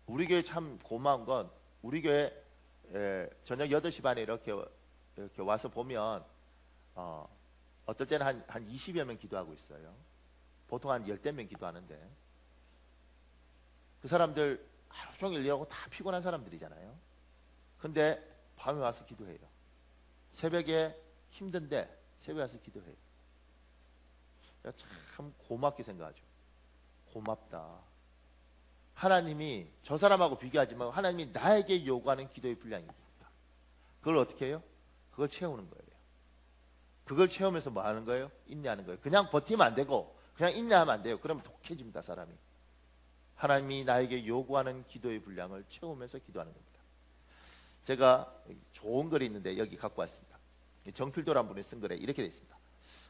[SPEAKER 1] 우리 교회 참 고마운 건 우리 교회 저녁 8시 반에 이렇게 와서 보면 어떨 때는 한 20여 명 기도하고 있어요. 보통 한 10대 명 기도하는데 그 사람들 하루 종일 일하고 다 피곤한 사람들이잖아요. 근데 밤에 와서 기도해요. 새벽에 힘든데 새벽에 와서 기도해요. 참 고맙게 생각하죠. 고맙다. 하나님이 저 사람하고 비교하지 말고 하나님이 나에게 요구하는 기도의 분량이 있습니다. 그걸 어떻게 해요? 그걸 채우는 거예요. 그걸 채우면서 뭐 하는 거예요? 인내하는 거예요. 그냥 버티면 안 되고 그냥 인내하면 안 돼요. 그러면 독해집니다, 사람이. 하나님이 나에게 요구하는 기도의 분량을 채우면서 기도하는 겁니다. 제가 좋은 글이 있는데 여기 갖고 왔습니다. 정필도란 분이 쓴 글에 이렇게 되어 있습니다.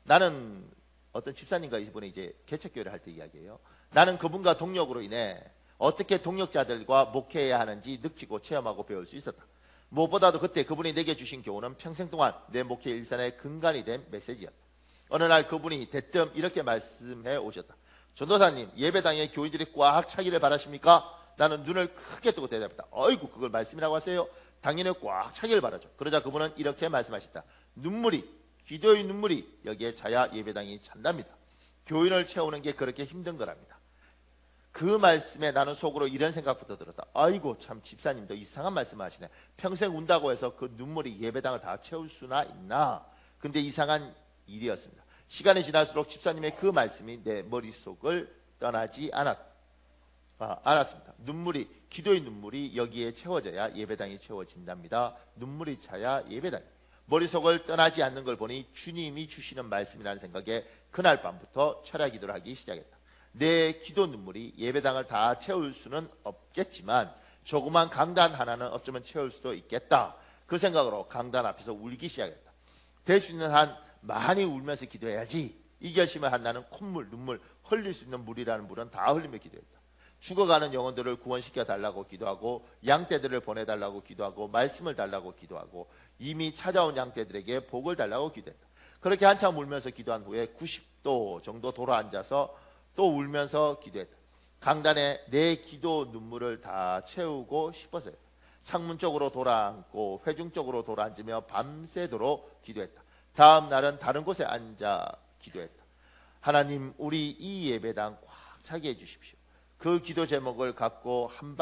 [SPEAKER 1] 나는 어떤 집사님과 이번에 이제 개척교회를 할 때 이야기예요. 나는 그분과 동력으로 인해 어떻게 동력자들과 목회해야 하는지 느끼고 체험하고 배울 수 있었다. 무엇보다도 그때 그분이 내게 주신 교훈은 평생 동안 내 목회 일산의 근간이 된 메시지였다. 어느 날 그분이 대뜸 이렇게 말씀해 오셨다. 전도사님, 예배당에 교인들이 꽉 차기를 바라십니까? 나는 눈을 크게 뜨고 대답했다. 어이구, 그걸 말씀이라고 하세요? 당연히 꽉 차기를 바라죠. 그러자 그분은 이렇게 말씀하셨다. 기도의 눈물이 여기에 차야 예배당이 찬답니다. 교인을 채우는 게 그렇게 힘든 거랍니다. 그 말씀에 나는 속으로 이런 생각부터 들었다. 아이고, 참 집사님도 이상한 말씀을 하시네. 평생 운다고 해서 그 눈물이 예배당을 다 채울 수나 있나? 근데 이상한 일이었습니다. 시간이 지날수록 집사님의 그 말씀이 내 머릿속을 떠나지 않았습니다. 기도의 눈물이 여기에 채워져야 예배당이 채워진답니다. 눈물이 차야 예배당이. 머릿속을 떠나지 않는 걸 보니 주님이 주시는 말씀이라는 생각에 그날 밤부터 철야 기도를 하기 시작했다. 내 기도 눈물이 예배당을 다 채울 수는 없겠지만 조그만 강단 하나는 어쩌면 채울 수도 있겠다. 그 생각으로 강단 앞에서 울기 시작했다. 될 수 있는 한 많이 울면서 기도해야지. 이 결심을 한 나는 콧물, 눈물, 흘릴 수 있는 물이라는 물은 다 흘리며 기도했다. 죽어가는 영혼들을 구원시켜 달라고 기도하고 양떼들을 보내달라고 기도하고 말씀을 달라고 기도하고 이미 찾아온 양떼들에게 복을 달라고 기도했다. 그렇게 한참 울면서 기도한 후에 90도 정도 돌아앉아서 또 울면서 기도했다. 강단에 내 기도 눈물을 다 채우고 싶어서요. 창문 쪽으로 돌아앉고 회중 쪽으로 돌아앉으며 밤새도록 기도했다. 다음 날은 다른 곳에 앉아 기도했다. 하나님, 우리 이 예배당 꽉 차게 해주십시오. 그 기도 제목을 갖고 한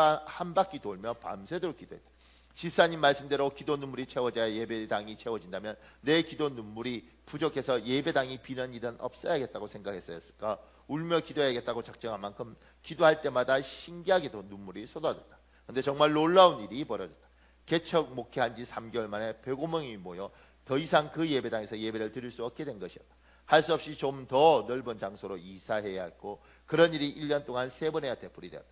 [SPEAKER 1] 바퀴 돌며 밤새도록 기도했다. 집사님 말씀대로 기도 눈물이 채워져야 예배당이 채워진다면 내 기도 눈물이 부족해서 예배당이 비는 일은 없어야겠다고 생각했을까? 울며 기도해야겠다고 작정한 만큼 기도할 때마다 신기하게도 눈물이 쏟아졌다. 그런데 정말 놀라운 일이 벌어졌다. 개척 목회한 지 3개월 만에 105명이 모여 더 이상 그 예배당에서 예배를 드릴 수 없게 된 것이었다. 할 수 없이 좀 더 넓은 장소로 이사해야 했고 그런 일이 1년 동안 3번이나 되풀이되었다.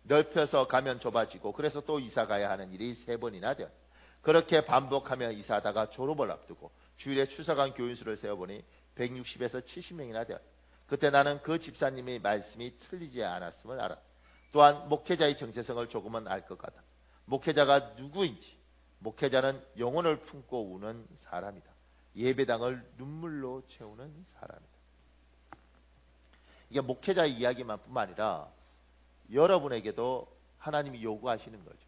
[SPEAKER 1] 넓혀서 가면 좁아지고 그래서 또 이사 가야 하는 일이 3번이나 되었다. 그렇게 반복하며 이사하다가 졸업을 앞두고 주일에 출석한 교인 수를 세어보니 160에서 70명이나 되었다. 그때 나는 그 집사님의 말씀이 틀리지 않았음을 알았다. 또한 목회자의 정체성을 조금은 알 것 같다. 목회자가 누구인지. 목회자는 영혼을 품고 우는 사람이다. 예배당을 눈물로 채우는 사람이다. 이게 목회자의 이야기만 뿐만 아니라 여러분에게도 하나님이 요구하시는 거죠.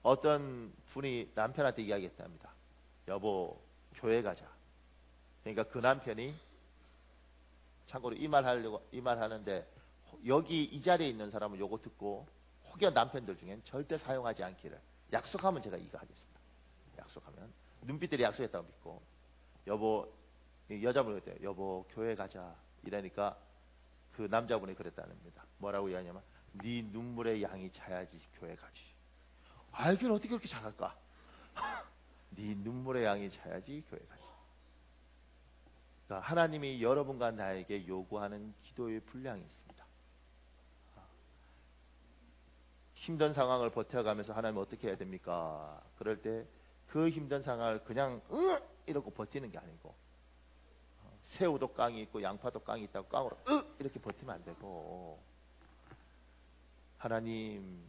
[SPEAKER 1] 어떤 분이 남편한테 이야기했답니다. 여보, 교회 가자. 그러니까 그 남편이 참고로 이 말 하는데 여기 이 자리에 있는 사람은 요거 듣고 혹여 남편들 중엔 절대 사용하지 않기를 약속하면 제가 이거 하겠습니다. 약속하면 눈빛들이 약속했다고 믿고 여보, 여자분이 그랬대요. 여보, 교회 가자. 이러니까 그 남자분이 그랬다는 겁니다. 뭐라고 이야기하냐면 네 눈물의 양이 차야지 교회 가지. 알기를 어떻게 그렇게 잘할까? 네 눈물의 양이 차야지 교회 가지. 그러니까 하나님이 여러분과 나에게 요구하는 기도의 분량이 있습니다. 힘든 상황을 버텨가면서 하나님 어떻게 해야 됩니까? 그럴 때 그 힘든 상황을 그냥 이러고 버티는 게 아니고 새우도 깡이 있고 양파도 깡이 있다고 깡으로 이렇게 버티면 안 되고 하나님,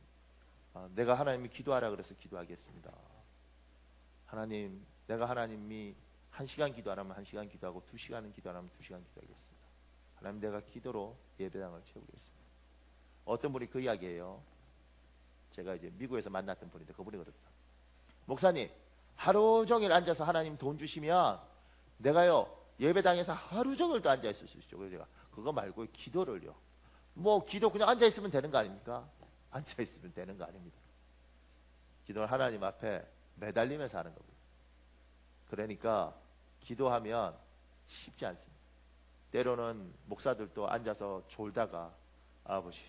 [SPEAKER 1] 내가 하나님이 기도하라 그래서 기도하겠습니다. 하나님, 내가 하나님이 1시간 기도하라면 1시간 기도하고 2시간은 기도하라면 2시간 기도하겠습니다. 하나님, 내가 기도로 예배당을 채우겠습니다. 어떤 분이 그 이야기예요. 제가 이제 미국에서 만났던 분인데 그분이 그랬다. 목사님, 하루 종일 앉아서 하나님 돈 주시면 내가요 예배당에서 하루 종일 또 앉아 있을 수 있죠. 그래서 제가 그거 말고 기도를요. 뭐 기도 그냥 앉아 있으면 되는 거 아닙니까? 앉아 있으면 되는 거 아닙니다. 기도는 하나님 앞에 매달리면서 하는 겁니다. 그러니까 기도하면 쉽지 않습니다. 때로는 목사들도 앉아서 졸다가 아버지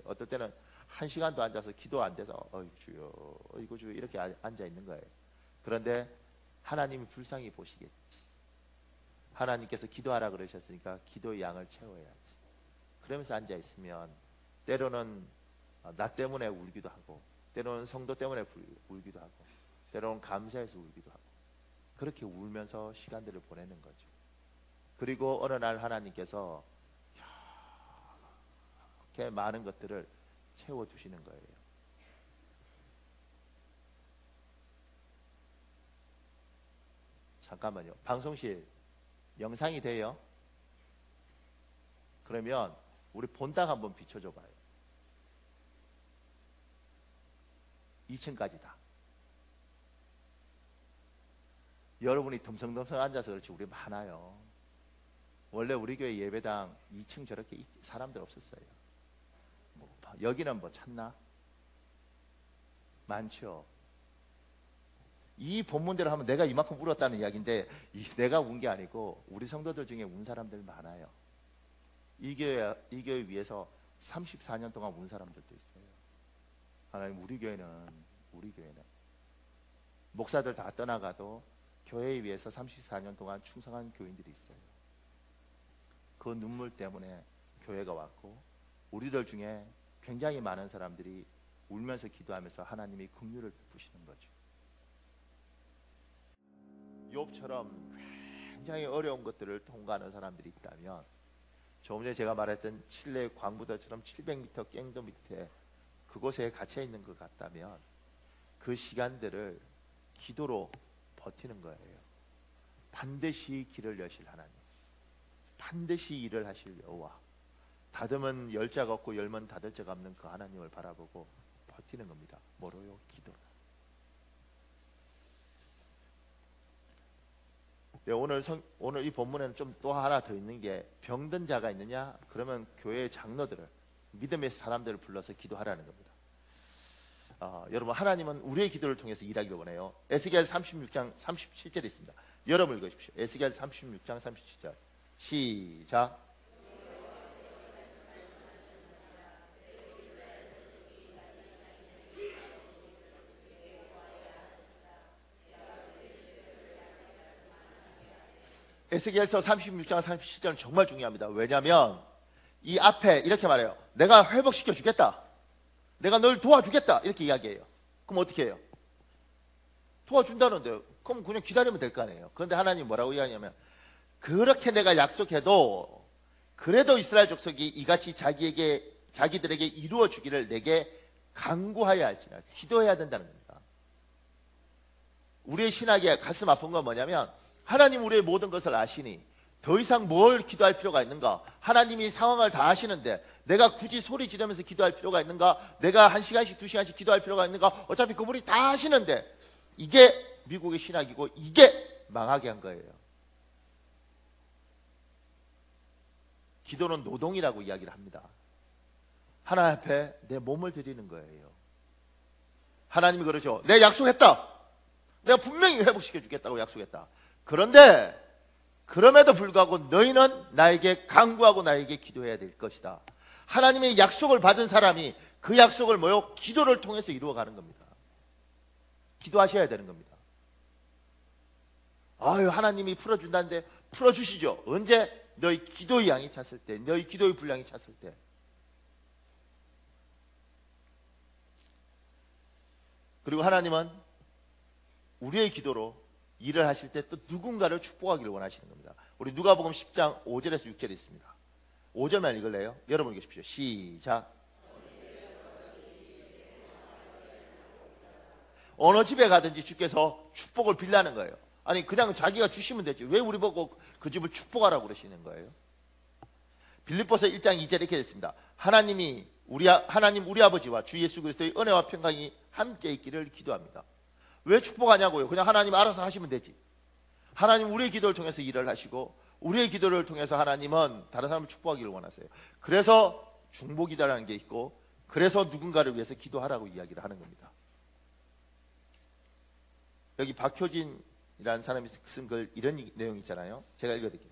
[SPEAKER 1] 어떨 때는 1시간도 앉아서 기도 안 돼서 어이 주여 어이구 주여 이렇게 앉아 있는 거예요. 그런데 하나님이 불쌍히 보시겠지. 하나님께서 기도하라 그러셨으니까 기도의 양을 채워야지. 그러면서 앉아 있으면 때로는 나 때문에 울기도 하고 때로는 성도 때문에 울기도 하고 때로는 감사해서 울기도 하고 그렇게 울면서 시간들을 보내는 거죠. 그리고 어느 날 하나님께서 이렇게 많은 것들을 채워주시는 거예요. 잠깐만요. 방송실 영상이 돼요? 그러면 우리 본당 한번 비춰줘 봐요. 2층까지 다. 여러분이 덤성덤성 앉아서 그렇지 우리 많아요. 원래 우리 교회 예배당 2층 저렇게 사람들 없었어요. 여기는 뭐 찾나? 많죠. 이 본문대로 하면 내가 이만큼 울었다는 이야기인데 내가 운 게 아니고 우리 성도들 중에 운 사람들 많아요. 이 교회 위해서 34년 동안 운 사람들도 있어요. 하나님, 우리 교회는 목사들 다 떠나가도 교회에 위해서 34년 동안 충성한 교인들이 있어요. 그 눈물 때문에 교회가 왔고, 우리들 중에 굉장히 많은 사람들이 울면서 기도하면서 하나님이 긍휼을 베푸시는 거죠. 욥처럼 굉장히 어려운 것들을 통과하는 사람들이 있다면, 조금 전에 제가 말했던 칠레 광부들처럼 700m 갱도 밑에 그곳에 갇혀 있는 것 같다면 그 시간들을 기도로 버티는 거예요. 반드시 길을 여실 하나님, 반드시 일을 하실 여호와, 닫으면 열 자가 없고 열면 닫을 자가 없는 그 하나님을 바라보고 버티는 겁니다. 뭐로요? 기도로. 네, 오늘 이 본문에는 좀 또 하나 더 있는 게, 병든 자가 있느냐? 그러면 교회의 장로들을, 믿음의 사람들을 불러서 기도하라는 겁니다. 여러분, 하나님은 우리의 기도를 통해서 일하기를 원해요. 에스겔 36장 37절에 있습니다. 여러분 읽으십시오. 에스겔 36장 37절 시작. 에스겔서 36장 37절은 정말 중요합니다. 왜냐하면 이 앞에 이렇게 말해요. 내가 회복시켜 주겠다, 내가 널 도와주겠다, 이렇게 이야기해요. 그럼 어떻게 해요? 도와준다는데 그럼 그냥 기다리면 될 거 아니에요. 그런데 하나님이 뭐라고 이야기하냐면, 그렇게 내가 약속해도 그래도 이스라엘 족속이 이같이 자기들에게 이루어 주기를 내게 간구하여야 할지라, 기도해야 된다는 겁니다. 우리의 신학의 가슴 아픈 건 뭐냐면, 하나님 우리의 모든 것을 아시니 더 이상 뭘 기도할 필요가 있는가? 하나님이 상황을 다 아시는데 내가 굳이 소리 지르면서 기도할 필요가 있는가? 내가 1시간씩 2시간씩 기도할 필요가 있는가? 어차피 그분이 다 아시는데. 이게 미국의 신학이고 이게 망하게 한 거예요. 기도는 노동이라고 이야기를 합니다. 하나님 앞에 내 몸을 드리는 거예요. 하나님이 그러죠. 내가 약속했다, 내가 분명히 회복시켜 주겠다고 약속했다. 그런데 그럼에도 불구하고 너희는 나에게 간구하고 나에게 기도해야 될 것이다. 하나님의 약속을 받은 사람이 그 약속을 뭐요? 기도를 통해서 이루어가는 겁니다. 기도하셔야 되는 겁니다. 아유, 하나님이 풀어준다는데 풀어주시죠. 언제? 너희 기도의 양이 찼을 때, 너희 기도의 분량이 찼을 때. 그리고 하나님은 우리의 기도로 일을 하실 때 또 누군가를 축복하기를 원하시는 겁니다. 우리 누가복음 10장 5절에서 6절에 있습니다. 5절만 읽을래요? 여러분 읽으십시오. 시작. 어느 집에 가든지 주께서 축복을 빌라는 거예요. 아니, 그냥 자기가 주시면 되지, 왜 우리 보고 그 집을 축복하라고 그러시는 거예요? 빌립보서 1장 2절에 이렇게 됐습니다. 하나님 우리 아버지와 주 예수 그리스도의 은혜와 평강이 함께 있기를 기도합니다. 왜 축복하냐고요? 그냥 하나님 알아서 하시면 되지. 하나님 우리의 기도를 통해서 일을 하시고, 우리의 기도를 통해서 하나님은 다른 사람을 축복하기를 원하세요. 그래서 중보기도라는 게 있고, 그래서 누군가를 위해서 기도하라고 이야기를 하는 겁니다. 여기 박효진이라는 사람이 쓴 글, 이런 내용 있잖아요. 제가 읽어드릴게요.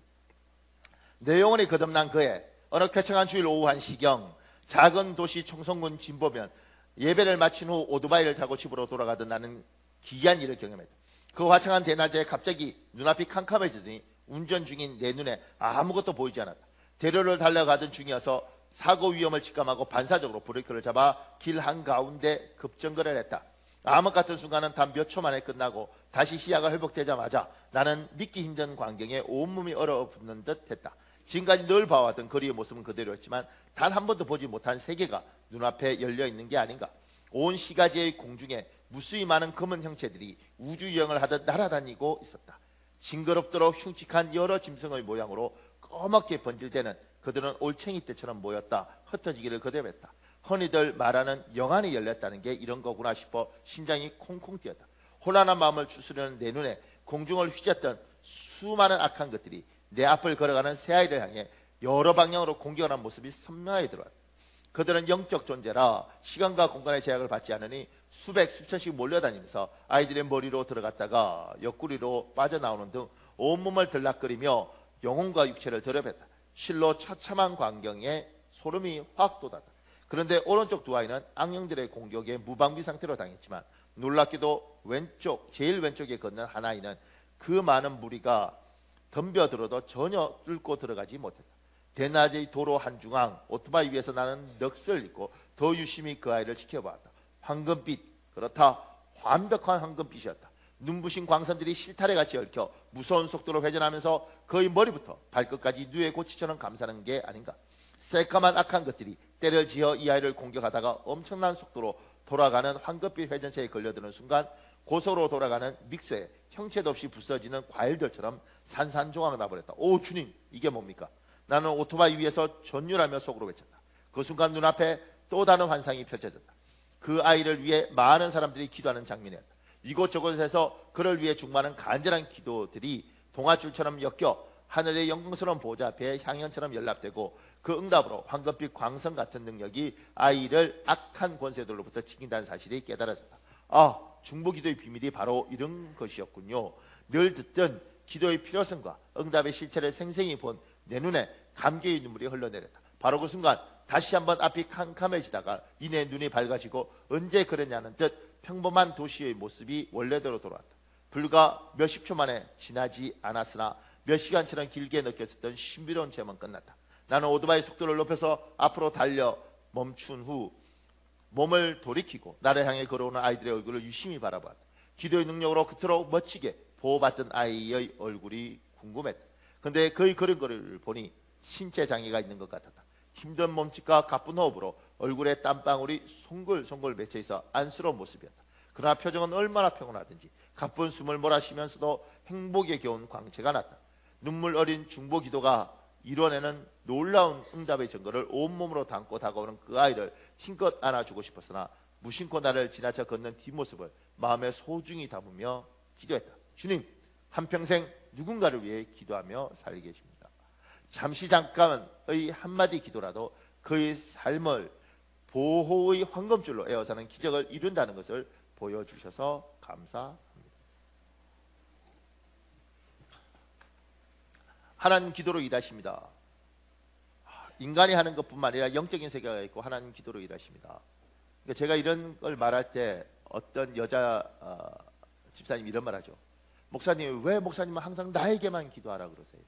[SPEAKER 1] 내 영혼이 거듭난 그의 어느 쾌청한 주일 오후 1시경 작은 도시 청송군 진보면 예배를 마친 후 오토바이를 타고 집으로 돌아가던 나는 기이한 일을 경험했다. 그 화창한 대낮에 갑자기 눈앞이 캄캄해지더니 운전 중인 내 눈에 아무것도 보이지 않았다. 대로를 달려가던 중이어서 사고 위험을 직감하고 반사적으로 브레이크를 잡아 길 한가운데 급정거를 했다. 암흑 같은 순간은 단 몇 초 만에 끝나고 다시 시야가 회복되자마자 나는 믿기 힘든 광경에 온몸이 얼어붙는 듯 했다. 지금까지 늘 봐왔던 거리의 모습은 그대로였지만 단 한 번도 보지 못한 세계가 눈앞에 열려있는 게 아닌가. 온 시가지의 공중에 무수히 많은 검은 형체들이 우주여행을 하듯 날아다니고 있었다. 징그럽도록 흉측한 여러 짐승의 모양으로 꺼멓게 번질대는 그들은 올챙이 떼처럼 모였다 흩어지기를 거듭했다. 흔히들 말하는 영안이 열렸다는 게 이런 거구나 싶어 심장이 콩콩 뛰었다. 혼란한 마음을 추스르는 내 눈에 공중을 휘젓던 수많은 악한 것들이 내 앞을 걸어가는 새아이를 향해 여러 방향으로 공격하는 모습이 선명하게 들어왔다. 그들은 영적 존재라 시간과 공간의 제약을 받지 않으니 수백 수천씩 몰려다니면서 아이들의 머리로 들어갔다가 옆구리로 빠져나오는 등 온몸을 들락거리며 영혼과 육체를 더럽혔다. 실로 처참한 광경에 소름이 확 돋았다. 그런데 오른쪽 두 아이는 악령들의 공격에 무방비 상태로 당했지만 놀랍게도 제일 왼쪽에 걷는 한 아이는 그 많은 무리가 덤벼들어도 전혀 뚫고 들어가지 못했다. 대낮의 도로 한중앙 오토바이 위에서 나는 넋을 잃고 더 유심히 그 아이를 지켜보았다. 황금빛, 그렇다, 완벽한 황금빛이었다. 눈부신 광선들이 실타래같이 얽혀 무서운 속도로 회전하면서 거의 머리부터 발끝까지 누에 고치처럼 감싸는 게 아닌가. 새까만 악한 것들이 때를 지어 이 아이를 공격하다가 엄청난 속도로 돌아가는 황금빛 회전체에 걸려드는 순간 고속으로 돌아가는 믹스에 형체도 없이 부서지는 과일들처럼 산산조각 나버렸다. 오 주님, 이게 뭡니까? 나는 오토바이 위에서 전율하며 속으로 외쳤다. 그 순간 눈앞에 또 다른 환상이 펼쳐졌다. 그 아이를 위해 많은 사람들이 기도하는 장면이었다. 이곳저곳에서 그를 위해 중많은 간절한 기도들이 동아줄처럼 엮여 하늘의 영광스러운 보좌 앞에 향연처럼 연락되고 그 응답으로 황금빛 광선 같은 능력이 아이를 악한 권세들로부터 지킨다는 사실이 깨달아졌다. 아, 중보기도의 비밀이 바로 이런 것이었군요. 늘 듣던 기도의 필요성과 응답의 실체를 생생히 본 내 눈에 감격의 눈물이 흘러내렸다. 바로 그 순간 다시 한번 앞이 캄캄해지다가 이내 눈이 밝아지고 언제 그랬냐는 듯 평범한 도시의 모습이 원래대로 돌아왔다. 불과 몇십 초 만에 지나지 않았으나 몇 시간처럼 길게 느껴졌던 신비로운 체험은 끝났다. 나는 오토바이 속도를 높여서 앞으로 달려 멈춘 후 몸을 돌이키고 나를 향해 걸어오는 아이들의 얼굴을 유심히 바라보았다. 기도의 능력으로 그토록 멋지게 보호받던 아이의 얼굴이 궁금했다. 근데 그의 그런 거를 보니 신체 장애가 있는 것 같았다. 힘든 몸짓과 가쁜 호흡으로 얼굴에 땀방울이 송글송글 맺혀있어 안쓰러운 모습이었다. 그러나 표정은 얼마나 평온하든지 가쁜 숨을 몰아쉬면서도 행복에 겨운 광채가 났다. 눈물 어린 중보기도가 이뤄내는 놀라운 응답의 증거를 온몸으로 담고 다가오는 그 아이를 힘껏 안아주고 싶었으나 무심코 나를 지나쳐 걷는 뒷모습을 마음에 소중히 담으며 기도했다. 주님, 한평생 누군가를 위해 기도하며 살게 계십니다. 잠시 잠깐의 한마디 기도라도 그의 삶을 보호의 황금줄로 에워싸는 기적을 이룬다는 것을 보여주셔서 감사합니다. 하나님 기도로 일하십니다. 인간이 하는 것뿐만 아니라 영적인 세계가 있고 하나님 기도로 일하십니다. 그러니까 제가 이런 걸 말할 때 어떤 여자 집사님이 이런 말 하죠. 목사님, 왜 목사님은 항상 나에게만 기도하라 그러세요?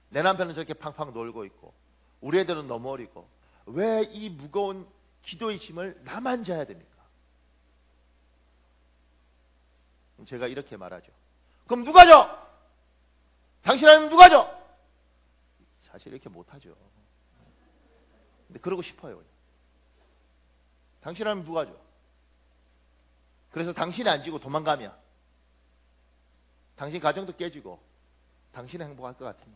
[SPEAKER 1] 내 남편은 저렇게 팡팡 놀고 있고 우리 애들은 너무 어리고 왜 이 무거운 기도의 짐을 나만 져야 됩니까? 제가 이렇게 말하죠. 그럼 누가 져? 당신 아니면 누가 져? 사실 이렇게 못하죠. 근데 그러고 싶어요. 당신 아니면 누가 져? 그래서 당신이 안 지고 도망가면 당신 가정도 깨지고 당신은 행복할 것 같으면.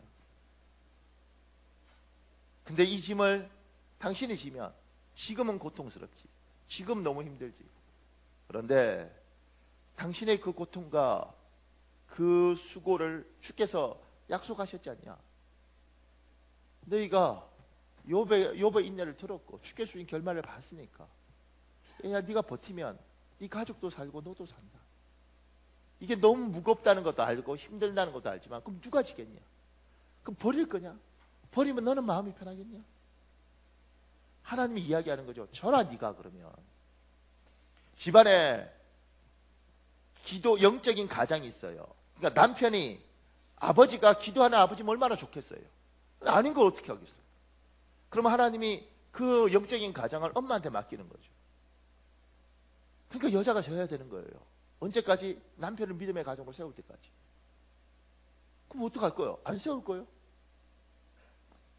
[SPEAKER 1] 근데 이 짐을 당신이 지면 지금은 고통스럽지. 지금 너무 힘들지. 그런데 당신의 그 고통과 그 수고를 주께서 약속하셨지 않냐. 너희가 욥의 인내를 들었고 주께 주신 결말을 봤으니까 야, 네가 버티면 네 가족도 살고 너도 산다. 이게 너무 무겁다는 것도 알고 힘들다는 것도 알지만 그럼 누가 지겠냐? 그럼 버릴 거냐? 버리면 너는 마음이 편하겠냐? 하나님이 이야기하는 거죠. 저라 네가 그러면. 집안에 기도 영적인 가장이 있어요. 그러니까 남편이 아버지가 기도하는 아버지면 얼마나 좋겠어요. 아닌 걸 어떻게 하겠어요? 그러면 하나님이 그 영적인 가장을 엄마한테 맡기는 거죠. 그러니까 여자가 져야 되는 거예요. 언제까지? 남편을 믿음의 가정으로 세울 때까지. 그럼 어떡할 거예요? 안 세울 거예요?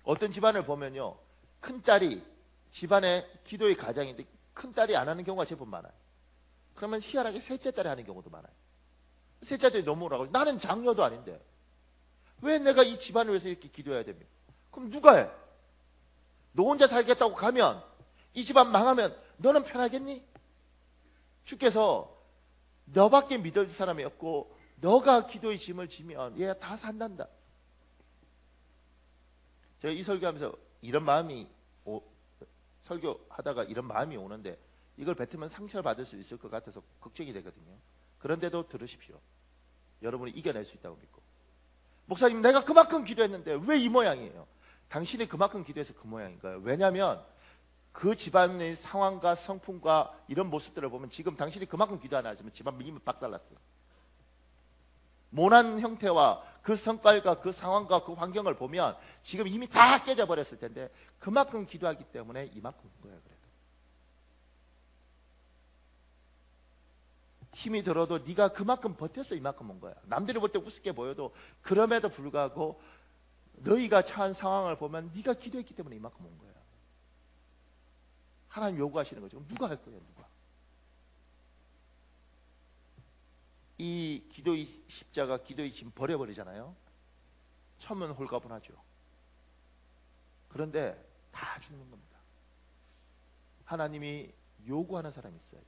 [SPEAKER 1] 어떤 집안을 보면요, 큰딸이 집안의 기도의 가장인데 큰딸이 안 하는 경우가 제법 많아요. 그러면 희한하게 셋째 딸이 하는 경우도 많아요. 셋째 딸이 너무 오라고, 나는 장녀도 아닌데 왜 내가 이 집안을 위해서 이렇게 기도해야 됩니까? 그럼 누가 해? 너 혼자 살겠다고 가면, 이 집안 망하면 너는 편하겠니? 주께서 너밖에 믿을 사람이 없고 너가 기도의 짐을 지면 얘가 다 산단다. 제가 이 설교하면서 이런 마음이 설교하다가 이런 마음이 오는데 이걸 뱉으면 상처를 받을 수 있을 것 같아서 걱정이 되거든요. 그런데도 들으십시오. 여러분이 이겨낼 수 있다고 믿고. 목사님, 내가 그만큼 기도했는데 왜 이 모양이에요? 당신이 그만큼 기도해서 그 모양인 거예요. 왜냐하면 그 집안의 상황과 성품과 이런 모습들을 보면 지금 당신이 그만큼 기도 안 하시면 집안 이미 박살났어. 모난 형태와 그 성깔과 그 상황과 그 환경을 보면 지금 이미 다 깨져버렸을 텐데 그만큼 기도하기 때문에 이만큼 온 거예요. 그래도 힘이 들어도 네가 그만큼 버텼어. 이만큼 온 거야. 남들이 볼 때 우습게 보여도 그럼에도 불구하고 너희가 처한 상황을 보면 네가 기도했기 때문에 이만큼 온 거야. 하나님 요구하시는 거죠. 누가 할 거예요? 누가? 이 기도의 십자가, 기도의 짐 버려버리잖아요. 처음은 홀가분하죠. 그런데 다 죽는 겁니다. 하나님이 요구하는 사람이 있어요.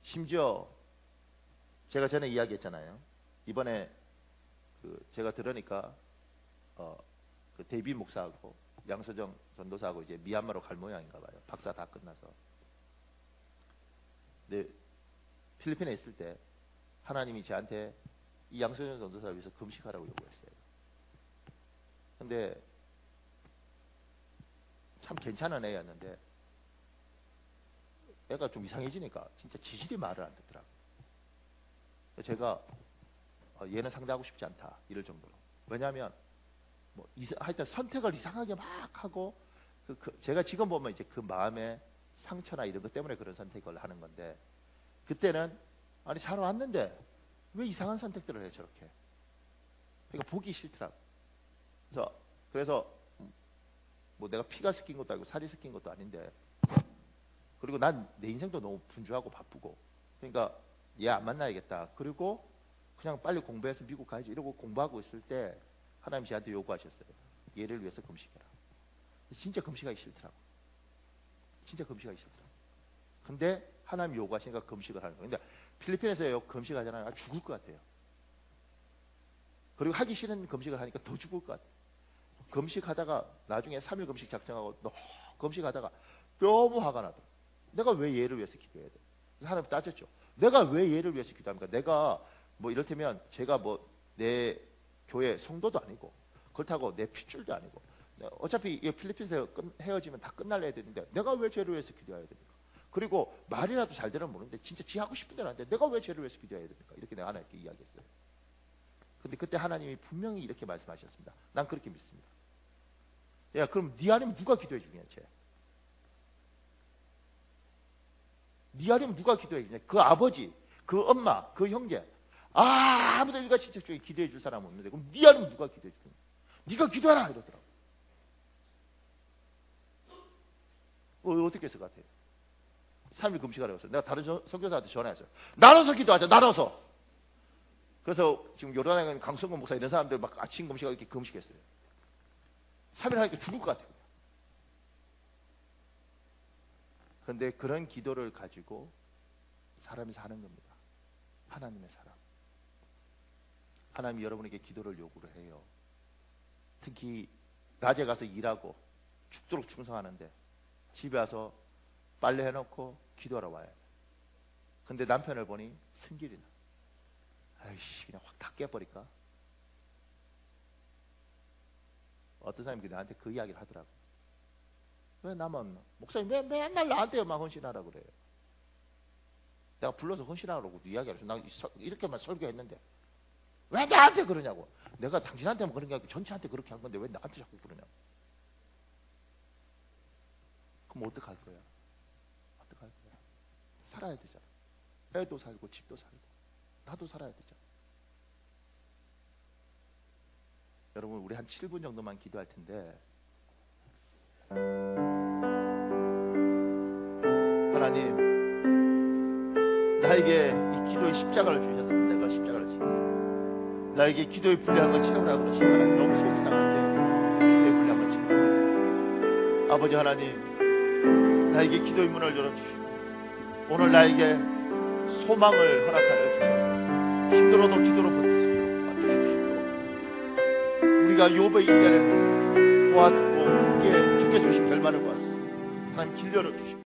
[SPEAKER 1] 심지어 제가 전에 이야기했잖아요. 이번에 제가 들으니까 그 데이비 목사하고 양서정 전도사하고 이제 미얀마로 갈 모양인가 봐요. 박사 다 끝나서. 네, 필리핀에 있을 때 하나님이 저한테 이 양서정 전도사를 위해서 금식하라고 요구했어요. 근데 참 괜찮은 애였는데 애가 좀 이상해지니까 진짜 지질이 말을 안 듣더라고요. 제가 얘는 상대하고 싶지 않다 이럴 정도로. 왜냐하면 뭐 하여튼 선택을 이상하게 막 하고 제가 지금 보면 이제 그 마음의 상처나 이런 것 때문에 그런 선택을 하는 건데 그때는 아니 잘 왔는데 왜 이상한 선택들을 해 저렇게. 그러니까 보기 싫더라고. 그래서 뭐 내가 피가 섞인 것도 아니고 살이 섞인 것도 아닌데 그리고 난 내 인생도 너무 분주하고 바쁘고 그러니까 얘 안 만나야겠다. 그리고 그냥 빨리 공부해서 미국 가야지 이러고 공부하고 있을 때 하나님 저한테 요구하셨어요. 얘를 위해서 금식해라. 진짜 금식하기 싫더라고. 진짜 금식하기 싫더라고. 근데 하나님 요구하시니까 금식을 하는 거예요. 근데 필리핀에서 금식하잖아요. 죽을 것 같아요. 그리고 하기 싫은 금식을 하니까 더 죽을 것 같아요. 금식하다가 나중에 3일 금식 작정하고 금식하다가 너무 화가 나더라고요. 내가 왜 얘를 위해서 기도해야 돼? 그래서 하나님 따졌죠. 내가 왜 얘를 위해서 기도합니까? 내가 뭐 이를테면 제가 뭐 내 교회 성도도 아니고 그렇다고 내 핏줄도 아니고 어차피 이 필리핀에서 헤어지면 다 끝날 애들인데 내가 왜 쟤를 위해서 기도해야 됩니까? 그리고 말이라도 잘 들으면 모르는데 진짜 지 하고 싶은 대로 하는데 내가 왜 쟤를 위해서 기도해야 됩니까? 이렇게 내가 하나님께 이야기했어요. 근데 그때 하나님이 분명히 이렇게 말씀하셨습니다. 난 그렇게 믿습니다. 야 그럼 네 아니면 누가 기도해 주냐 쟤? 네 아니면 누가 기도해 주냐? 그 아버지, 그 엄마, 그 형제 아무도 일가 친척 중에 기도해 줄 사람 없는데 그럼 네 아니면 누가 기도해 주냐? 네가 기도하라 이러더라고. 어떻게 했을 것 같아요? 3일 금식하라고 했어요. 내가 다른 선교사한테 전화했어요. 나눠서 기도하자. 나눠서. 그래서 지금 요르단에 강성근 목사 이런 사람들 막 아침 금식하고 이렇게 금식했어요. 3일 하니까 죽을 것 같아요. 그런데 그런 기도를 가지고 사람이 사는 겁니다. 하나님의 사람. 하나님이 여러분에게 기도를 요구를 해요. 특히 낮에 가서 일하고 죽도록 충성하는데 집에 와서 빨래 해놓고 기도하러 와야 돼. 근데 남편을 보니 승질이 나. 아이씨 그냥 확 다 깨버릴까? 어떤 사람이 나한테 그 이야기를 하더라고. 왜 나만 목사님 맨날 나한테만 헌신하라 그래요. 내가 불러서 헌신하라고 이야기하면서 나 이렇게만 설교했는데 왜 나한테 그러냐고. 내가 당신한테만 그런 게 아니고 전체한테 그렇게 한 건데 왜 나한테 자꾸 그러냐고. 그럼 어떡할 거야? 어떡할 거야? 살아야 되잖아. 애도 살고 집도 살고 나도 살아야 되잖아. 여러분 우리 한 7분 정도만 기도할 텐데 하나님 나에게 이 기도의 십자가를 주셨습니다. 내가 십자가를 지겠습니다. 나에게 기도의 분량을 채우라 그러시면 하나님 너무 속이 상한데 기도의 분량을 채우고 있습니다. 아버지 하나님 나에게 기도의 문을 열어주시고 오늘 나에게 소망을 허락하여 주셔서 힘들어도 기도로 버틸 수 있도록 주십시오. 우리가 욥의 인내를 보았고 크게 주께 주신 결말을 보았습니다. 하나님 길 열어주십시오.